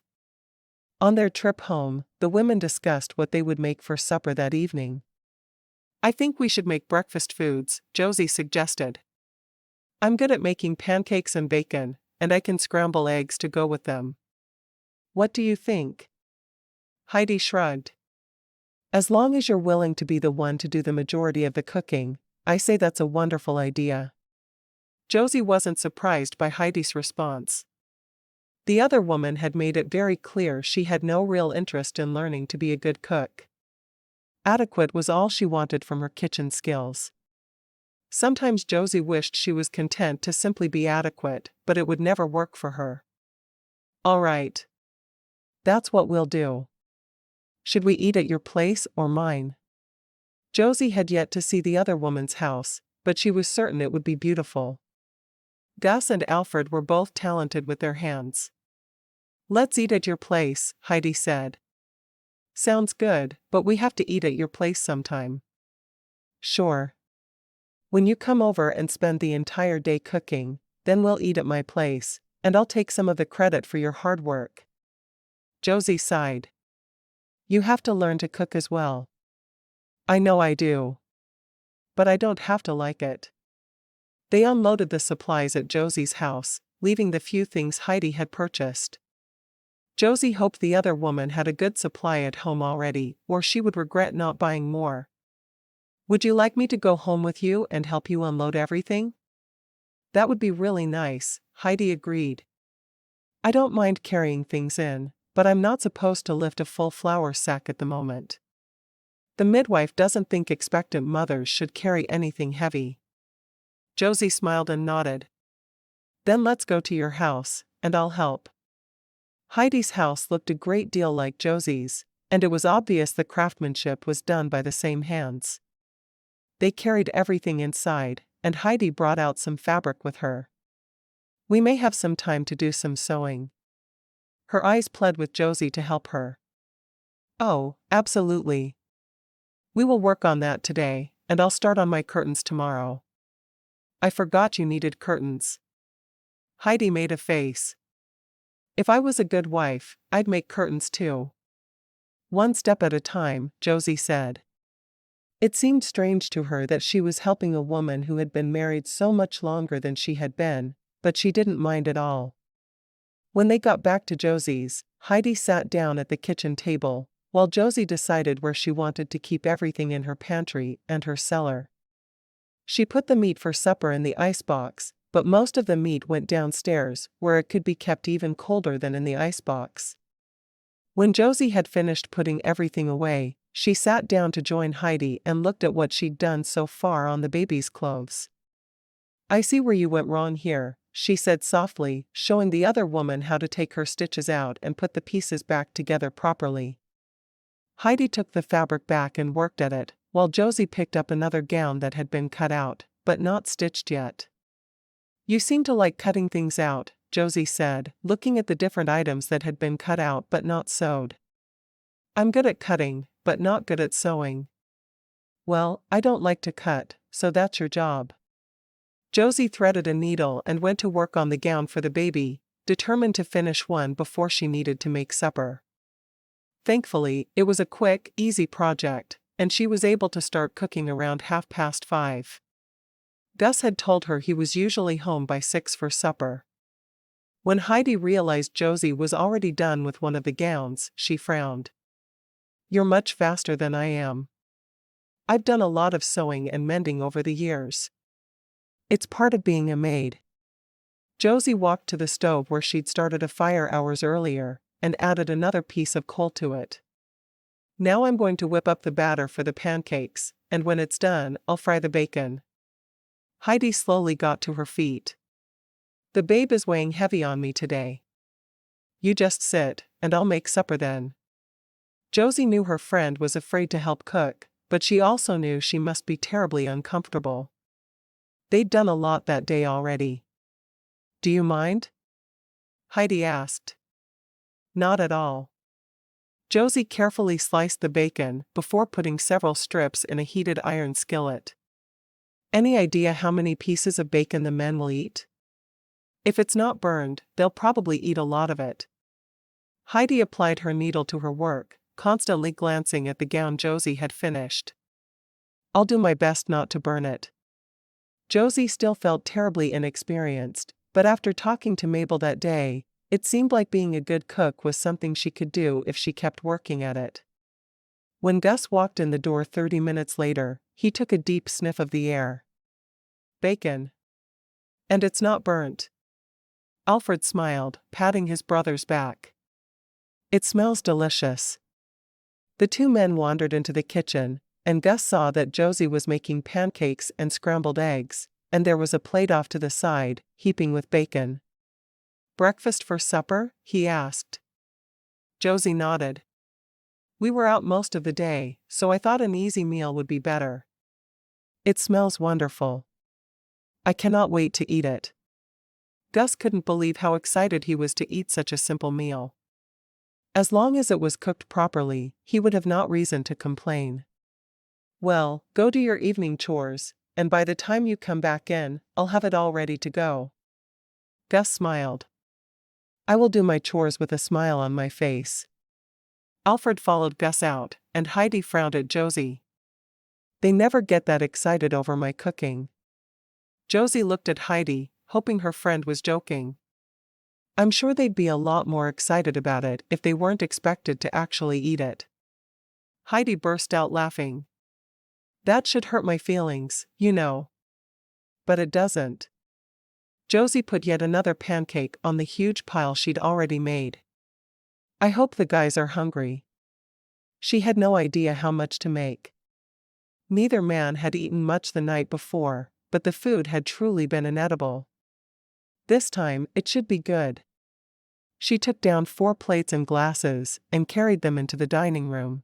On their trip home, the women discussed what they would make for supper that evening. I think we should make breakfast foods, Josie suggested. I'm good at making pancakes and bacon, and I can scramble eggs to go with them. What do you think? Heidi shrugged. As long as you're willing to be the one to do the majority of the cooking, I say that's a wonderful idea. Josie wasn't surprised by Heidi's response. The other woman had made it very clear she had no real interest in learning to be a good cook. Adequate was all she wanted from her kitchen skills. Sometimes Josie wished she was content to simply be adequate, but it would never work for her. All right. That's what we'll do. Should we eat at your place or mine? Josie had yet to see the other woman's house, but she was certain it would be beautiful. Gus and Alfred were both talented with their hands. Let's eat at your place, Heidi said. Sounds good, but we have to eat at your place sometime. Sure. When you come over and spend the entire day cooking, then we'll eat at my place, and I'll take some of the credit for your hard work. Josie sighed. You have to learn to cook as well. I know I do. But I don't have to like it. They unloaded the supplies at Josie's house, leaving the few things Heidi had purchased. Josie hoped the other woman had a good supply at home already, or she would regret not buying more. Would you like me to go home with you and help you unload everything? That would be really nice, Heidi agreed. I don't mind carrying things in, but I'm not supposed to lift a full flour sack at the moment. The midwife doesn't think expectant mothers should carry anything heavy. Josie smiled and nodded. Then let's go to your house, and I'll help. Heidi's house looked a great deal like Josie's, and it was obvious the craftsmanship was done by the same hands. They carried everything inside, and Heidi brought out some fabric with her. We may have some time to do some sewing. Her eyes pled with Josie to help her. Oh, absolutely. We will work on that today, and I'll start on my curtains tomorrow. I forgot you needed curtains. Heidi made a face. If I was a good wife, I'd make curtains too. One step at a time, Josie said. It seemed strange to her that she was helping a woman who had been married so much longer than she had been, but she didn't mind at all. When they got back to Josie's, Heidi sat down at the kitchen table, while Josie decided where she wanted to keep everything in her pantry and her cellar. She put the meat for supper in the icebox, but most of the meat went downstairs, where it could be kept even colder than in the icebox. When Josie had finished putting everything away, she sat down to join Heidi and looked at what she'd done so far on the baby's clothes. I see where you went wrong here, she said softly, showing the other woman how to take her stitches out and put the pieces back together properly. Heidi took the fabric back and worked at it, while Josie picked up another gown that had been cut out, but not stitched yet. You seem to like cutting things out, Josie said, looking at the different items that had been cut out but not sewed. I'm good at cutting, but not good at sewing. Well, I don't like to cut, so that's your job. Josie threaded a needle and went to work on the gown for the baby, determined to finish one before she needed to make supper. Thankfully, it was a quick, easy project, and she was able to start cooking around 5:30. Gus had told her he was usually home by 6 for supper. When Heidi realized Josie was already done with one of the gowns, she frowned. You're much faster than I am. I've done a lot of sewing and mending over the years. It's part of being a maid. Josie walked to the stove where she'd started a fire hours earlier, and added another piece of coal to it. Now I'm going to whip up the batter for the pancakes, and when it's done, I'll fry the bacon. Heidi slowly got to her feet. The babe is weighing heavy on me today. You just sit, and I'll make supper then. Josie knew her friend was afraid to help cook, but she also knew she must be terribly uncomfortable. They'd done a lot that day already. Do you mind? Heidi asked. Not at all. Josie carefully sliced the bacon before putting several strips in a heated iron skillet. Any idea how many pieces of bacon the men will eat? If it's not burned, they'll probably eat a lot of it. Heidi applied her needle to her work, constantly glancing at the gown Josie had finished. I'll do my best not to burn it. Josie still felt terribly inexperienced, but after talking to Mabel that day, it seemed like being a good cook was something she could do if she kept working at it. When Gus walked in the door 30 minutes later, he took a deep sniff of the air. Bacon. And it's not burnt. Alfred smiled, patting his brother's back. It smells delicious. The two men wandered into the kitchen, and Gus saw that Josie was making pancakes and scrambled eggs, and there was a plate off to the side, heaping with bacon. Breakfast for supper? He asked. Josie nodded. We were out most of the day, so I thought an easy meal would be better. It smells wonderful. I cannot wait to eat it. Gus couldn't believe how excited he was to eat such a simple meal. As long as it was cooked properly, he would have no reason to complain. Well, go do your evening chores, and by the time you come back in, I'll have it all ready to go. Gus smiled. I will do my chores with a smile on my face. Alfred followed Gus out, and Heidi frowned at Josie. They never get that excited over my cooking. Josie looked at Heidi, hoping her friend was joking. I'm sure they'd be a lot more excited about it if they weren't expected to actually eat it. Heidi burst out laughing. That should hurt my feelings, you know. But it doesn't. Josie put yet another pancake on the huge pile she'd already made. I hope the guys are hungry. She had no idea how much to make. Neither man had eaten much the night before, but the food had truly been inedible. This time, it should be good. She took down 4 plates and glasses and carried them into the dining room.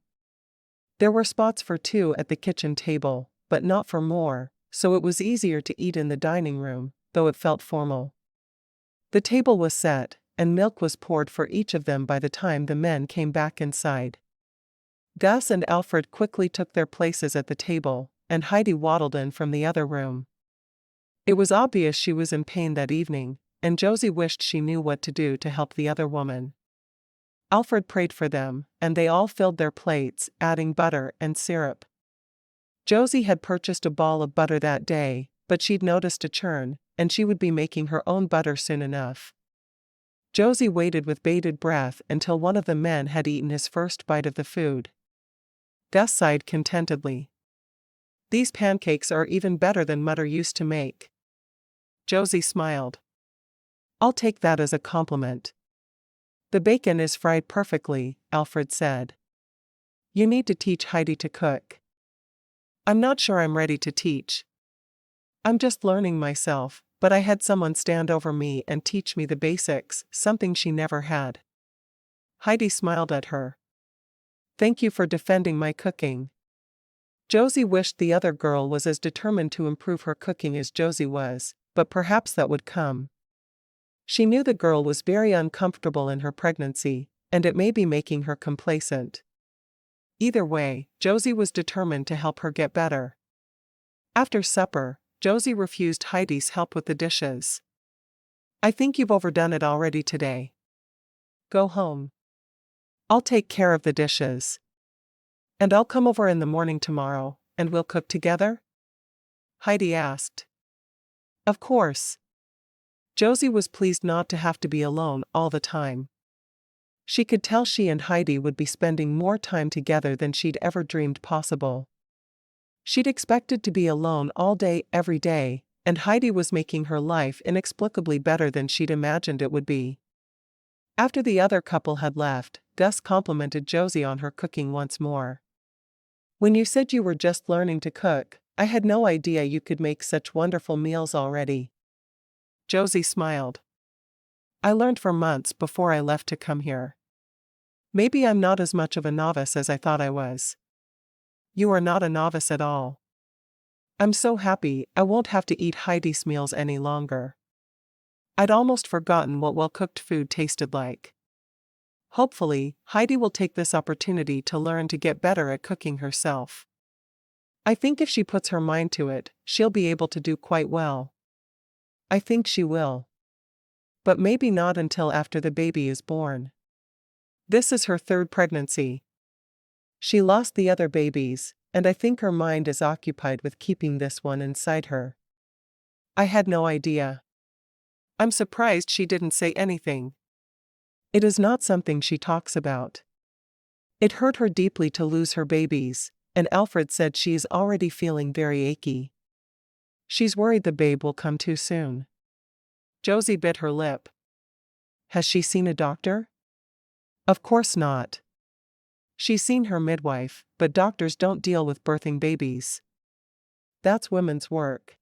There were spots for 2 at the kitchen table, but not for more, so it was easier to eat in the dining room, though it felt formal. The table was set, and milk was poured for each of them by the time the men came back inside. Gus and Alfred quickly took their places at the table, and Heidi waddled in from the other room. It was obvious she was in pain that evening, and Josie wished she knew what to do to help the other woman. Alfred prayed for them, and they all filled their plates, adding butter and syrup. Josie had purchased a ball of butter that day, but she'd noticed a churn, and she would be making her own butter soon enough. Josie waited with bated breath until one of the men had eaten his first bite of the food. Gus sighed contentedly. These pancakes are even better than Mutter used to make. Josie smiled. I'll take that as a compliment. The bacon is fried perfectly, Alfred said. You need to teach Heidi to cook. I'm not sure I'm ready to teach. I'm just learning myself, but I had someone stand over me and teach me the basics, something she never had. Heidi smiled at her. Thank you for defending my cooking. Josie wished the other girl was as determined to improve her cooking as Josie was, but perhaps that would come. She knew the girl was very uncomfortable in her pregnancy, and it may be making her complacent. Either way, Josie was determined to help her get better. After supper, Josie refused Heidi's help with the dishes. I think you've overdone it already today. Go home. I'll take care of the dishes. And I'll come over in the morning tomorrow, and we'll cook together? Heidi asked. Of course. Josie was pleased not to have to be alone all the time. She could tell she and Heidi would be spending more time together than she'd ever dreamed possible. She'd expected to be alone all day every day, and Heidi was making her life inexplicably better than she'd imagined it would be. After the other couple had left, Gus complimented Josie on her cooking once more. When you said you were just learning to cook, I had no idea you could make such wonderful meals already. Josie smiled. I learned for months before I left to come here. Maybe I'm not as much of a novice as I thought I was. You are not a novice at all. I'm so happy I won't have to eat Heidi's meals any longer. I'd almost forgotten what well-cooked food tasted like. Hopefully, Heidi will take this opportunity to learn to get better at cooking herself. I think if she puts her mind to it, she'll be able to do quite well. I think she will. But maybe not until after the baby is born. This is her 3rd pregnancy. She lost the other babies, and I think her mind is occupied with keeping this one inside her. I had no idea. I'm surprised she didn't say anything. It is not something she talks about. It hurt her deeply to lose her babies, and Alfred said she is already feeling very achy. She's worried the babe will come too soon. Josie bit her lip. Has she seen a doctor? Of course not. She's seen her midwife, but doctors don't deal with birthing babies. That's women's work.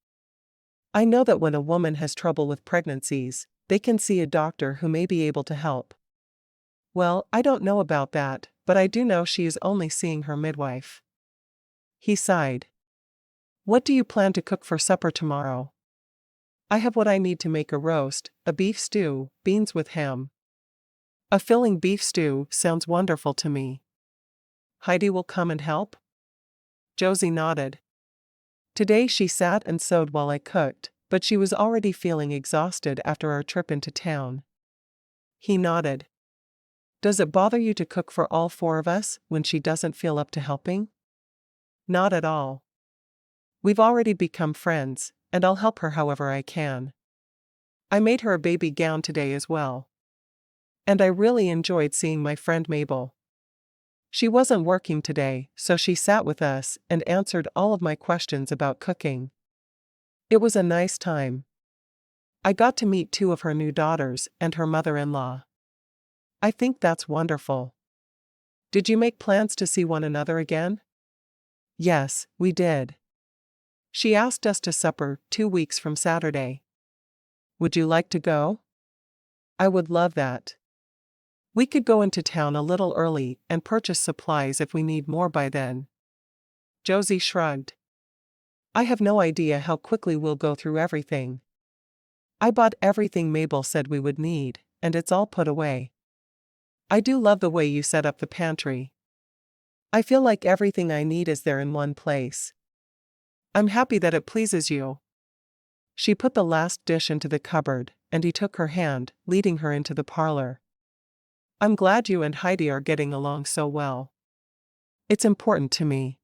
I know that when a woman has trouble with pregnancies, they can see a doctor who may be able to help. Well, I don't know about that, but I do know she is only seeing her midwife. He sighed. What do you plan to cook for supper tomorrow? I have what I need to make a roast, a beef stew, beans with ham. A filling beef stew sounds wonderful to me. Heidi will come and help? Josie nodded. Today she sat and sewed while I cooked, but she was already feeling exhausted after our trip into town. He nodded. Does it bother you to cook for all four of us when she doesn't feel up to helping? Not at all. We've already become friends, and I'll help her however I can. I made her a baby gown today as well. And I really enjoyed seeing my friend Mabel. She wasn't working today, so she sat with us and answered all of my questions about cooking. It was a nice time. I got to meet two of her new daughters and her mother-in-law. I think that's wonderful. Did you make plans to see one another again? Yes, we did. She asked us to supper 2 weeks from Saturday. Would you like to go? I would love that. We could go into town a little early and purchase supplies if we need more by then. Josie shrugged. I have no idea how quickly we'll go through everything. I bought everything Mabel said we would need, and it's all put away. I do love the way you set up the pantry. I feel like everything I need is there in one place. I'm happy that it pleases you. She put the last dish into the cupboard, and he took her hand, leading her into the parlor. I'm glad you and Heidi are getting along so well. It's important to me.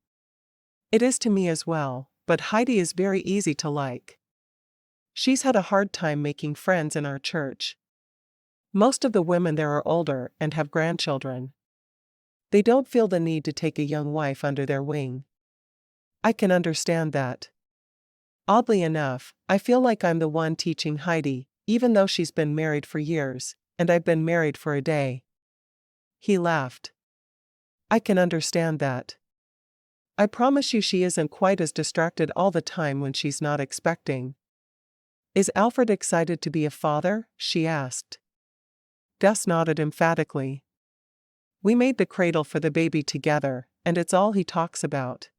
It is to me as well, but Heidi is very easy to like. She's had a hard time making friends in our church. Most of the women there are older and have grandchildren. They don't feel the need to take a young wife under their wing. I can understand that. Oddly enough, I feel like I'm the one teaching Heidi, even though she's been married for years, and I've been married for a day. He laughed. I can understand that. I promise you she isn't quite as distracted all the time when she's not expecting. Is Alfred excited to be a father? She asked. Gus nodded emphatically. We made the cradle for the baby together, and it's all he talks about.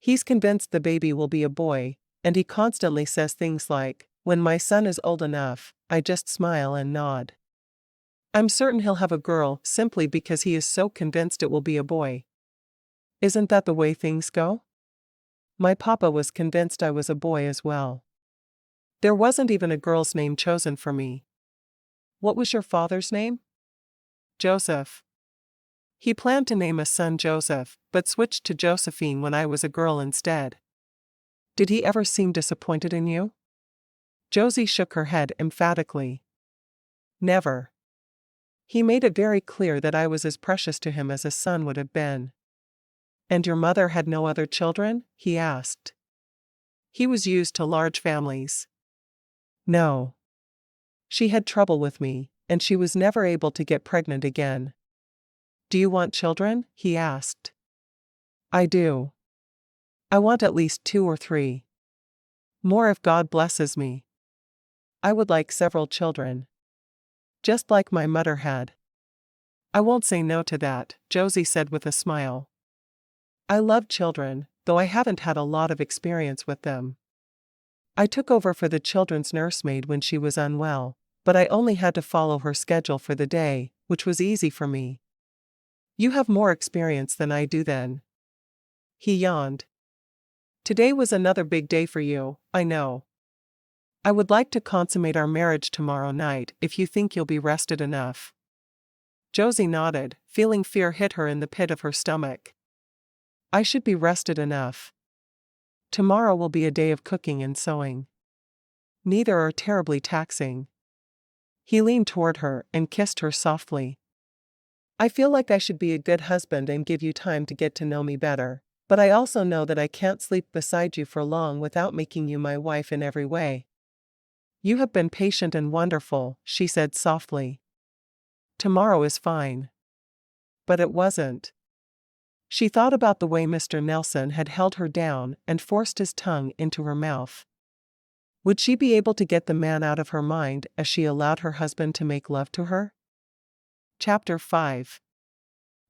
He's convinced the baby will be a boy, and he constantly says things like, when my son is old enough, I just smile and nod. I'm certain he'll have a girl simply because he is so convinced it will be a boy. Isn't that the way things go? My papa was convinced I was a boy as well. There wasn't even a girl's name chosen for me. What was your father's name? Joseph. He planned to name a son Joseph, but switched to Josephine when I was a girl instead. Did he ever seem disappointed in you? Josie shook her head emphatically. Never. He made it very clear that I was as precious to him as a son would have been. And your mother had no other children? He asked. He was used to large families. No. She had trouble with me, and she was never able to get pregnant again. Do you want children? He asked. I do. I want at least 2 or 3. More if God blesses me. I would like several children. Just like my mother had. I won't say no to that, Josie said with a smile. I love children, though I haven't had a lot of experience with them. I took over for the children's nursemaid when she was unwell, but I only had to follow her schedule for the day, which was easy for me. You have more experience than I do then. He yawned. Today was another big day for you, I know. I would like to consummate our marriage tomorrow night if you think you'll be rested enough. Josie nodded, feeling fear hit her in the pit of her stomach. I should be rested enough. Tomorrow will be a day of cooking and sewing. Neither are terribly taxing. He leaned toward her and kissed her softly. I feel like I should be a good husband and give you time to get to know me better, but I also know that I can't sleep beside you for long without making you my wife in every way. You have been patient and wonderful, she said softly. Tomorrow is fine. But it wasn't. She thought about the way Mr. Nelson had held her down and forced his tongue into her mouth. Would she be able to get the man out of her mind as she allowed her husband to make love to her? Chapter 5.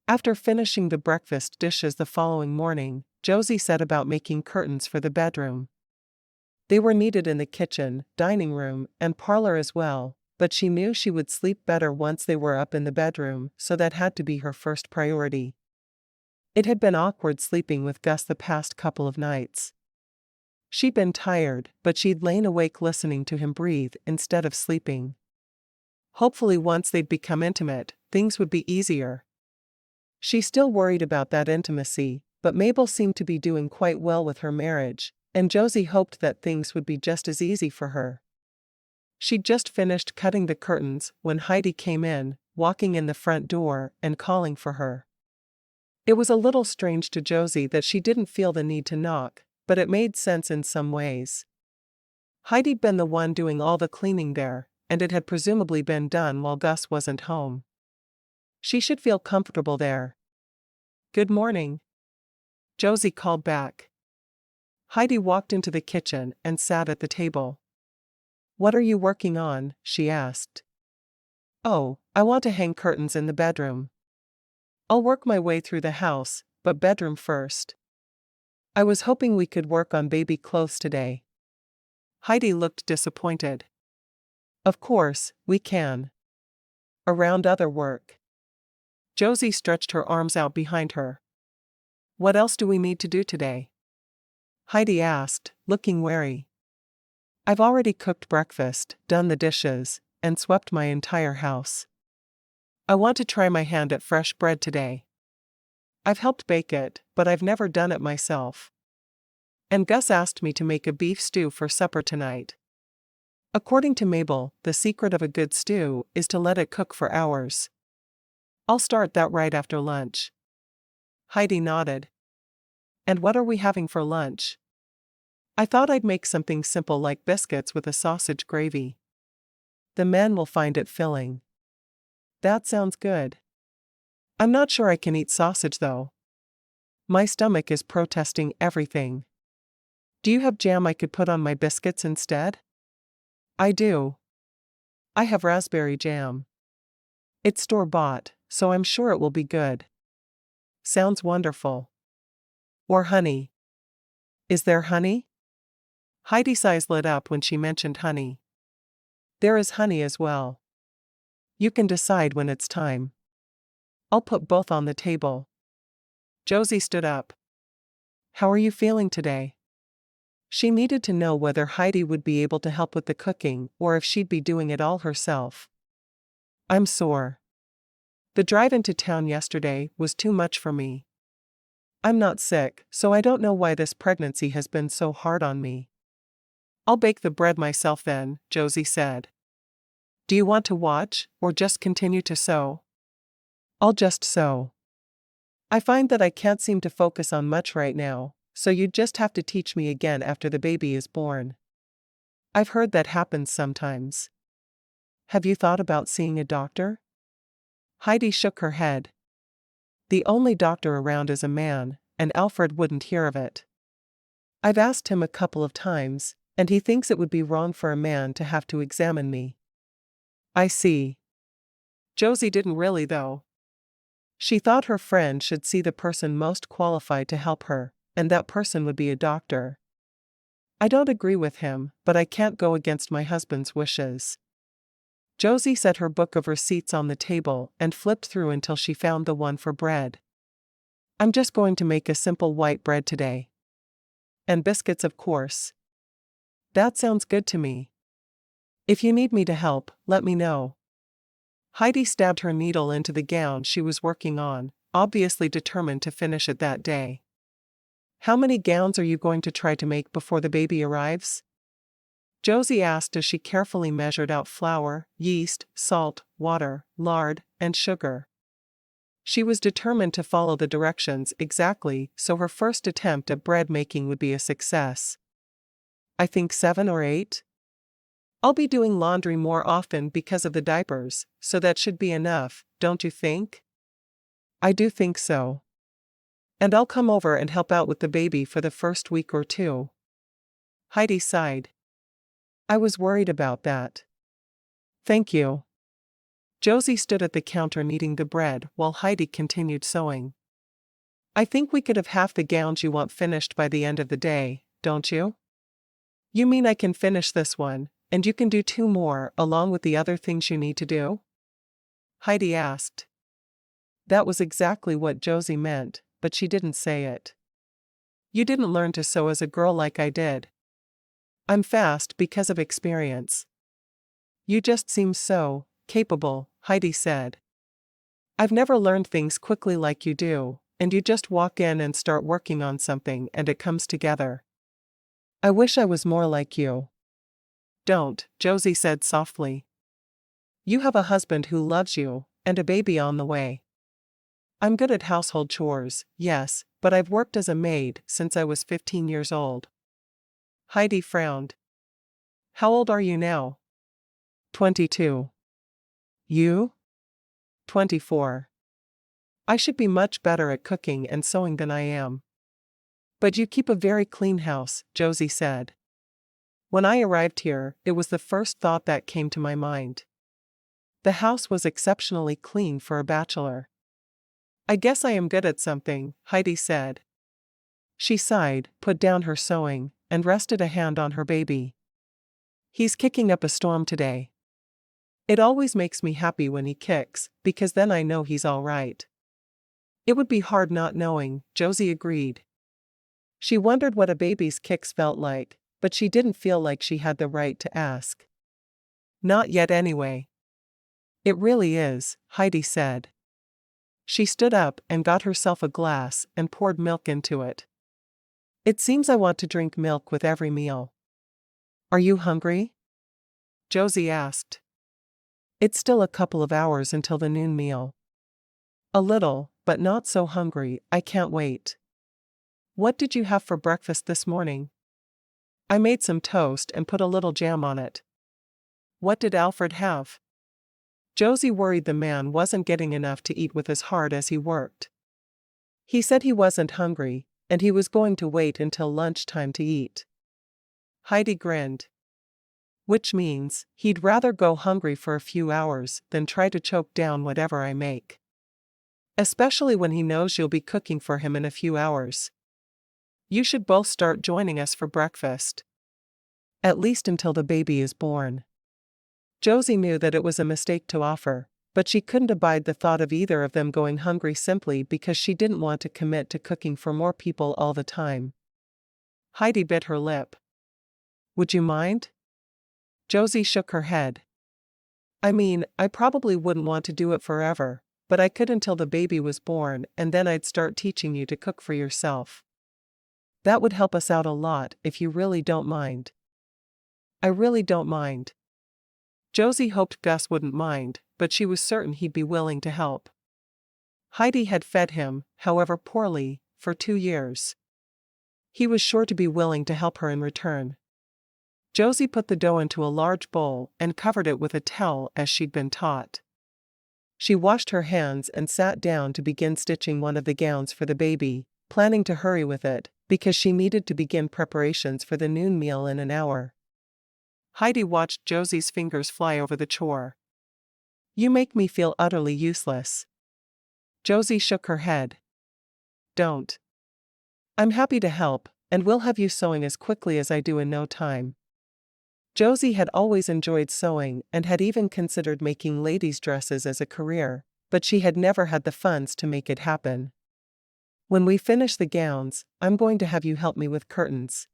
After finishing the breakfast dishes the following morning, Josie set about making curtains for the bedroom. They were needed in the kitchen, dining room, and parlor as well, but she knew she would sleep better once they were up in the bedroom, so that had to be her first priority. It had been awkward sleeping with Gus the past couple of nights. She'd been tired, but she'd lain awake listening to him breathe instead of sleeping. Hopefully once they'd become intimate, things would be easier. She still worried about that intimacy, but Mabel seemed to be doing quite well with her marriage, and Josie hoped that things would be just as easy for her. She'd just finished cutting the curtains when Heidi came in, walking in the front door and calling for her. It was a little strange to Josie that she didn't feel the need to knock, but it made sense in some ways. Heidi'd been the one doing all the cleaning there, and it had presumably been done while Gus wasn't home. She should feel comfortable there. "Good morning," Josie called back. Heidi walked into the kitchen and sat at the table. "What are you working on?" she asked. "Oh, I want to hang curtains in the bedroom. I'll work my way through the house, but bedroom first. I was hoping we could work on baby clothes today." Heidi looked disappointed. "Of course, we can. Around other work." Josie stretched her arms out behind her. "What else do we need to do today?" Heidi asked, looking wary. "I've already cooked breakfast, done the dishes, and swept my entire house. I want to try my hand at fresh bread today. I've helped bake it, but I've never done it myself. And Gus asked me to make a beef stew for supper tonight. According to Mabel, the secret of a good stew is to let it cook for hours. I'll start that right after lunch." Heidi nodded. "And what are we having for lunch?" "I thought I'd make something simple like biscuits with a sausage gravy. The men will find it filling." "That sounds good. I'm not sure I can eat sausage though. My stomach is protesting everything. Do you have jam I could put on my biscuits instead?" "I do. I have raspberry jam. It's store-bought, so I'm sure it will be good." "Sounds wonderful. Or honey." "Is there honey?" Heidi's eyes lit up when she mentioned honey. "There is honey as well. You can decide when it's time. I'll put both on the table." Josie stood up. "How are you feeling today?" She needed to know whether Heidi would be able to help with the cooking or if she'd be doing it all herself. "I'm sore. The drive into town yesterday was too much for me. I'm not sick, so I don't know why this pregnancy has been so hard on me." "I'll bake the bread myself then," Josie said. "Do you want to watch, or just continue to sew?" "I'll just sew. I find that I can't seem to focus on much right now, so you'd just have to teach me again after the baby is born. I've heard that happens sometimes." "Have you thought about seeing a doctor?" Heidi shook her head. "The only doctor around is a man, and Alfred wouldn't hear of it. I've asked him a couple of times, and he thinks it would be wrong for a man to have to examine me." "I see." Josie didn't really though. She thought her friend should see the person most qualified to help her, and that person would be a doctor. "I don't agree with him, but I can't go against my husband's wishes." Josie set her book of receipts on the table and flipped through until she found the one for bread. "I'm just going to make a simple white bread today. And biscuits, of course." "That sounds good to me. If you need me to help, let me know." Heidi stabbed her needle into the gown she was working on, obviously determined to finish it that day. "How many gowns are you going to try to make before the baby arrives?" Josie asked as she carefully measured out flour, yeast, salt, water, lard, and sugar. She was determined to follow the directions exactly so her first attempt at bread making would be a success. "I think 7 or 8. I'll be doing laundry more often because of the diapers, so that should be enough, don't you think?" "I do think so. And I'll come over and help out with the baby for the first week or 2. Heidi sighed. "I was worried about that." "Thank you." Josie stood at the counter kneading the bread while Heidi continued sewing. "I think we could have half the gowns you want finished by the end of the day, don't you?" "You mean I can finish this one, and you can do 2 more along with the other things you need to do?" Heidi asked. That was exactly what Josie meant, but she didn't say it. "You didn't learn to sew as a girl like I did. I'm fast because of experience. You just seem so capable, Heidi said. I've never learned things quickly like you do, and you just walk in and start working on something and it comes together. I wish I was more like you. Don't, Josie said softly. You have a husband who loves you, and a baby on the way. I'm good at household chores, yes, but I've worked as a maid since I was 15 years old. Heidi frowned. How old are you now? 22. You? 24. I should be much better at cooking and sewing than I am. But you keep a very clean house, Josie said. When I arrived here, it was the first thought that came to my mind. The house was exceptionally clean for a bachelor. I guess I am good at something, Heidi said. She sighed, put down her sewing, and rested a hand on her baby. He's kicking up a storm today. It always makes me happy when he kicks, because then I know he's all right. It would be hard not knowing, Josie agreed. She wondered what a baby's kicks felt like, but she didn't feel like she had the right to ask. Not yet anyway. It really is, Heidi said. She stood up and got herself a glass and poured milk into it. It seems I want to drink milk with every meal. Are you hungry? Josie asked. It's still a couple of hours until the noon meal. A little, but not so hungry, I can't wait. What did you have for breakfast this morning? I made some toast and put a little jam on it. What did Alfred have? Josie worried the man wasn't getting enough to eat with as hard as he worked. He said he wasn't hungry, and he was going to wait until lunchtime to eat. Heidi grinned. Which means, he'd rather go hungry for a few hours than try to choke down whatever I make. Especially when he knows you'll be cooking for him in a few hours. You should both start joining us for breakfast. At least until the baby is born. Josie knew that it was a mistake to offer, but she couldn't abide the thought of either of them going hungry simply because she didn't want to commit to cooking for more people all the time. Heidi bit her lip. Would you mind? Josie shook her head. I mean, I probably wouldn't want to do it forever, but I could until the baby was born and then I'd start teaching you to cook for yourself. That would help us out a lot if you really don't mind. I really don't mind. Josie hoped Gus wouldn't mind, but she was certain he'd be willing to help. Heidi had fed him, however poorly, for 2 years. He was sure to be willing to help her in return. Josie put the dough into a large bowl and covered it with a towel as she'd been taught. She washed her hands and sat down to begin stitching one of the gowns for the baby, planning to hurry with it, because she needed to begin preparations for the noon meal in an hour. Heidi watched Josie's fingers fly over the chore. You make me feel utterly useless. Josie shook her head. Don't. I'm happy to help, and will have you sewing as quickly as I do in no time. Josie had always enjoyed sewing and had even considered making ladies' dresses as a career, but she had never had the funds to make it happen. When we finish the gowns, I'm going to have you help me with curtains.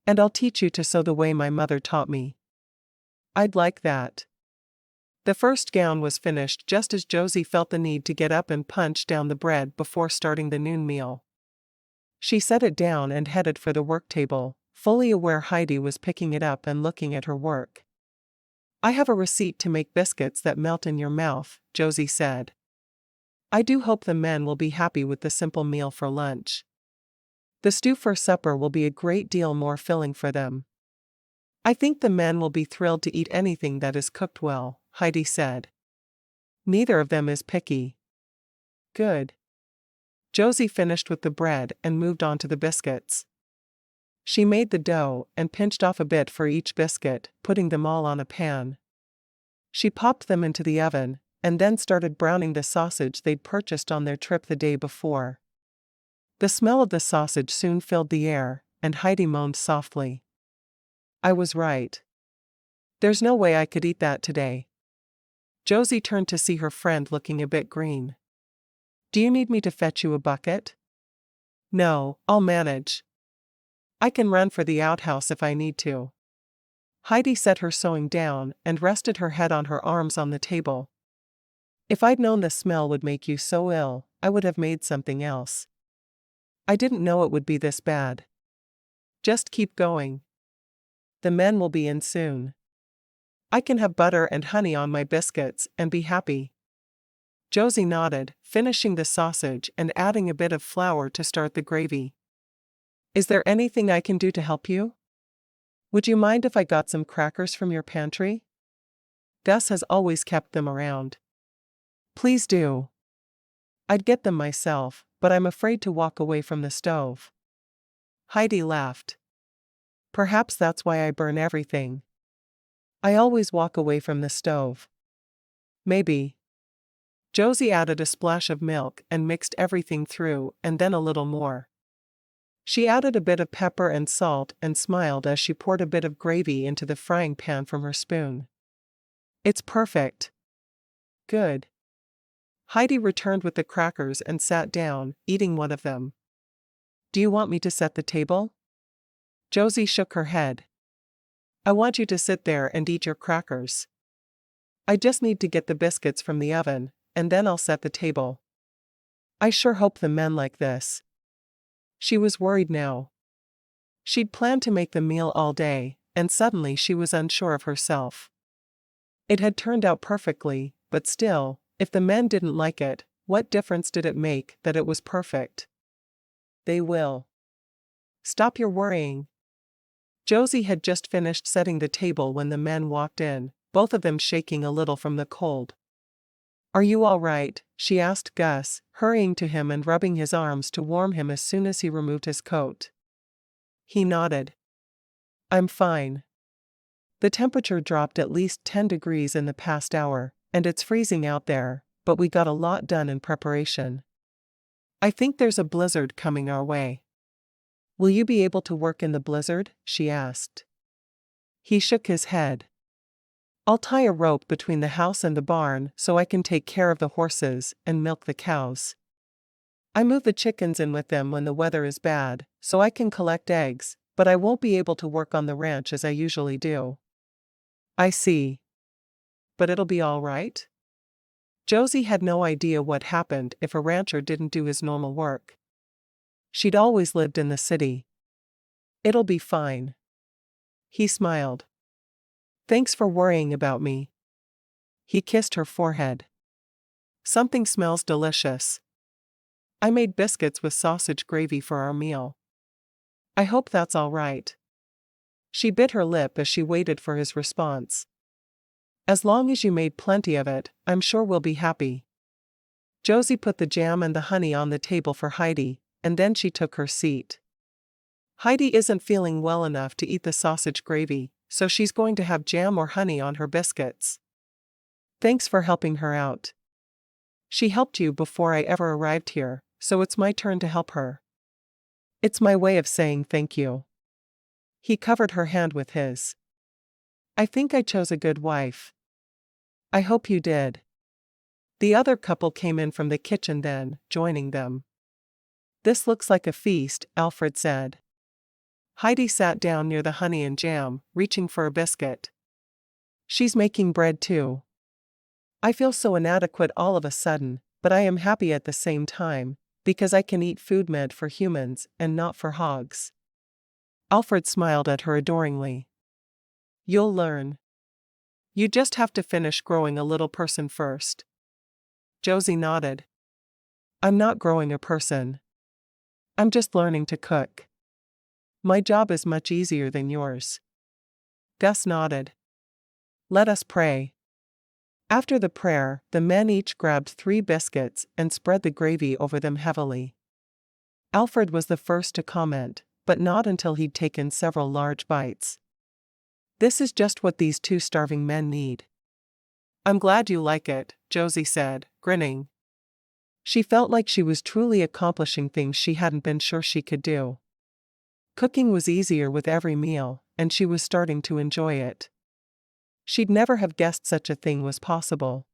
And I'll teach you to sew the way my mother taught me. I'd like that. The first gown was finished just as Josie felt the need to get up and punch down the bread before starting the noon meal. She set it down and headed for the work table, fully aware Heidi was picking it up and looking at her work. I have a receipt to make biscuits that melt in your mouth, Josie said. I do hope the men will be happy with the simple meal for lunch. The stew for supper will be a great deal more filling for them. I think the men will be thrilled to eat anything that is cooked well, Heidi said. Neither of them is picky. Good. Josie finished with the bread and moved on to the biscuits. She made the dough and pinched off a bit for each biscuit, putting them all on a pan. She popped them into the oven, and then started browning the sausage they'd purchased on their trip the day before. The smell of the sausage soon filled the air, and Heidi moaned softly. I was right. There's no way I could eat that today. Josie turned to see her friend looking a bit green. Do you need me to fetch you a bucket? No, I'll manage. I can run for the outhouse if I need to. Heidi set her sewing down and rested her head on her arms on the table. If I'd known the smell would make you so ill, I would have made something else. I didn't know it would be this bad. Just keep going. The men will be in soon. I can have butter and honey on my biscuits and be happy. Josie nodded, finishing the sausage and adding a bit of flour to start the gravy. Is there anything I can do to help you? Would you mind if I got some crackers from your pantry? Gus has always kept them around. Please do. I'd get them myself, but I'm afraid to walk away from the stove. Heidi laughed. Perhaps that's why I burn everything. I always walk away from the stove. Maybe. Josie added a splash of milk and mixed everything through, and then a little more. She added a bit of pepper and salt and smiled as she poured a bit of gravy into the frying pan from her spoon. It's perfect. Good. Heidi returned with the crackers and sat down, eating one of them. Do you want me to set the table? Josie shook her head. I want you to sit there and eat your crackers. I just need to get the biscuits from the oven, and then I'll set the table. I sure hope the men like this. She was worried now. She'd planned to make the meal all day, and suddenly she was unsure of herself. It had turned out perfectly, but still, if the men didn't like it, what difference did it make that it was perfect? They will. Stop your worrying. Josie had just finished setting the table when the men walked in, both of them shaking a little from the cold. Are you all right? She asked Gus, hurrying to him and rubbing his arms to warm him as soon as he removed his coat. He nodded. I'm fine. The temperature dropped at least 10 degrees in the past hour, and it's freezing out there, but we got a lot done in preparation. I think there's a blizzard coming our way. Will you be able to work in the blizzard? She asked. He shook his head. I'll tie a rope between the house and the barn so I can take care of the horses and milk the cows. I move the chickens in with them when the weather is bad, so I can collect eggs, but I won't be able to work on the ranch as I usually do. I see. But it'll be all right? Josie had no idea what happened if a rancher didn't do his normal work. She'd always lived in the city. It'll be fine. He smiled. Thanks for worrying about me. He kissed her forehead. Something smells delicious. I made biscuits with sausage gravy for our meal. I hope that's all right. She bit her lip as she waited for his response. As long as you made plenty of it, I'm sure we'll be happy. Josie put the jam and the honey on the table for Heidi, and then she took her seat. Heidi isn't feeling well enough to eat the sausage gravy, so she's going to have jam or honey on her biscuits. Thanks for helping her out. She helped you before I ever arrived here, so it's my turn to help her. It's my way of saying thank you. He covered her hand with his. I think I chose a good wife. I hope you did. The other couple came in from the kitchen then, joining them. This looks like a feast, Alfred said. Heidi sat down near the honey and jam, reaching for a biscuit. She's making bread too. I feel so inadequate all of a sudden, but I am happy at the same time, because I can eat food meant for humans and not for hogs. Alfred smiled at her adoringly. You'll learn. You just have to finish growing a little person first. Josie nodded. I'm not growing a person. I'm just learning to cook. My job is much easier than yours. Gus nodded. Let us pray. After the prayer, the men each grabbed 3 biscuits and spread the gravy over them heavily. Alfred was the first to comment, but not until he'd taken several large bites. This is just what these 2 starving men need. I'm glad you like it, Josie said, grinning. She felt like she was truly accomplishing things she hadn't been sure she could do. Cooking was easier with every meal, and she was starting to enjoy it. She'd never have guessed such a thing was possible.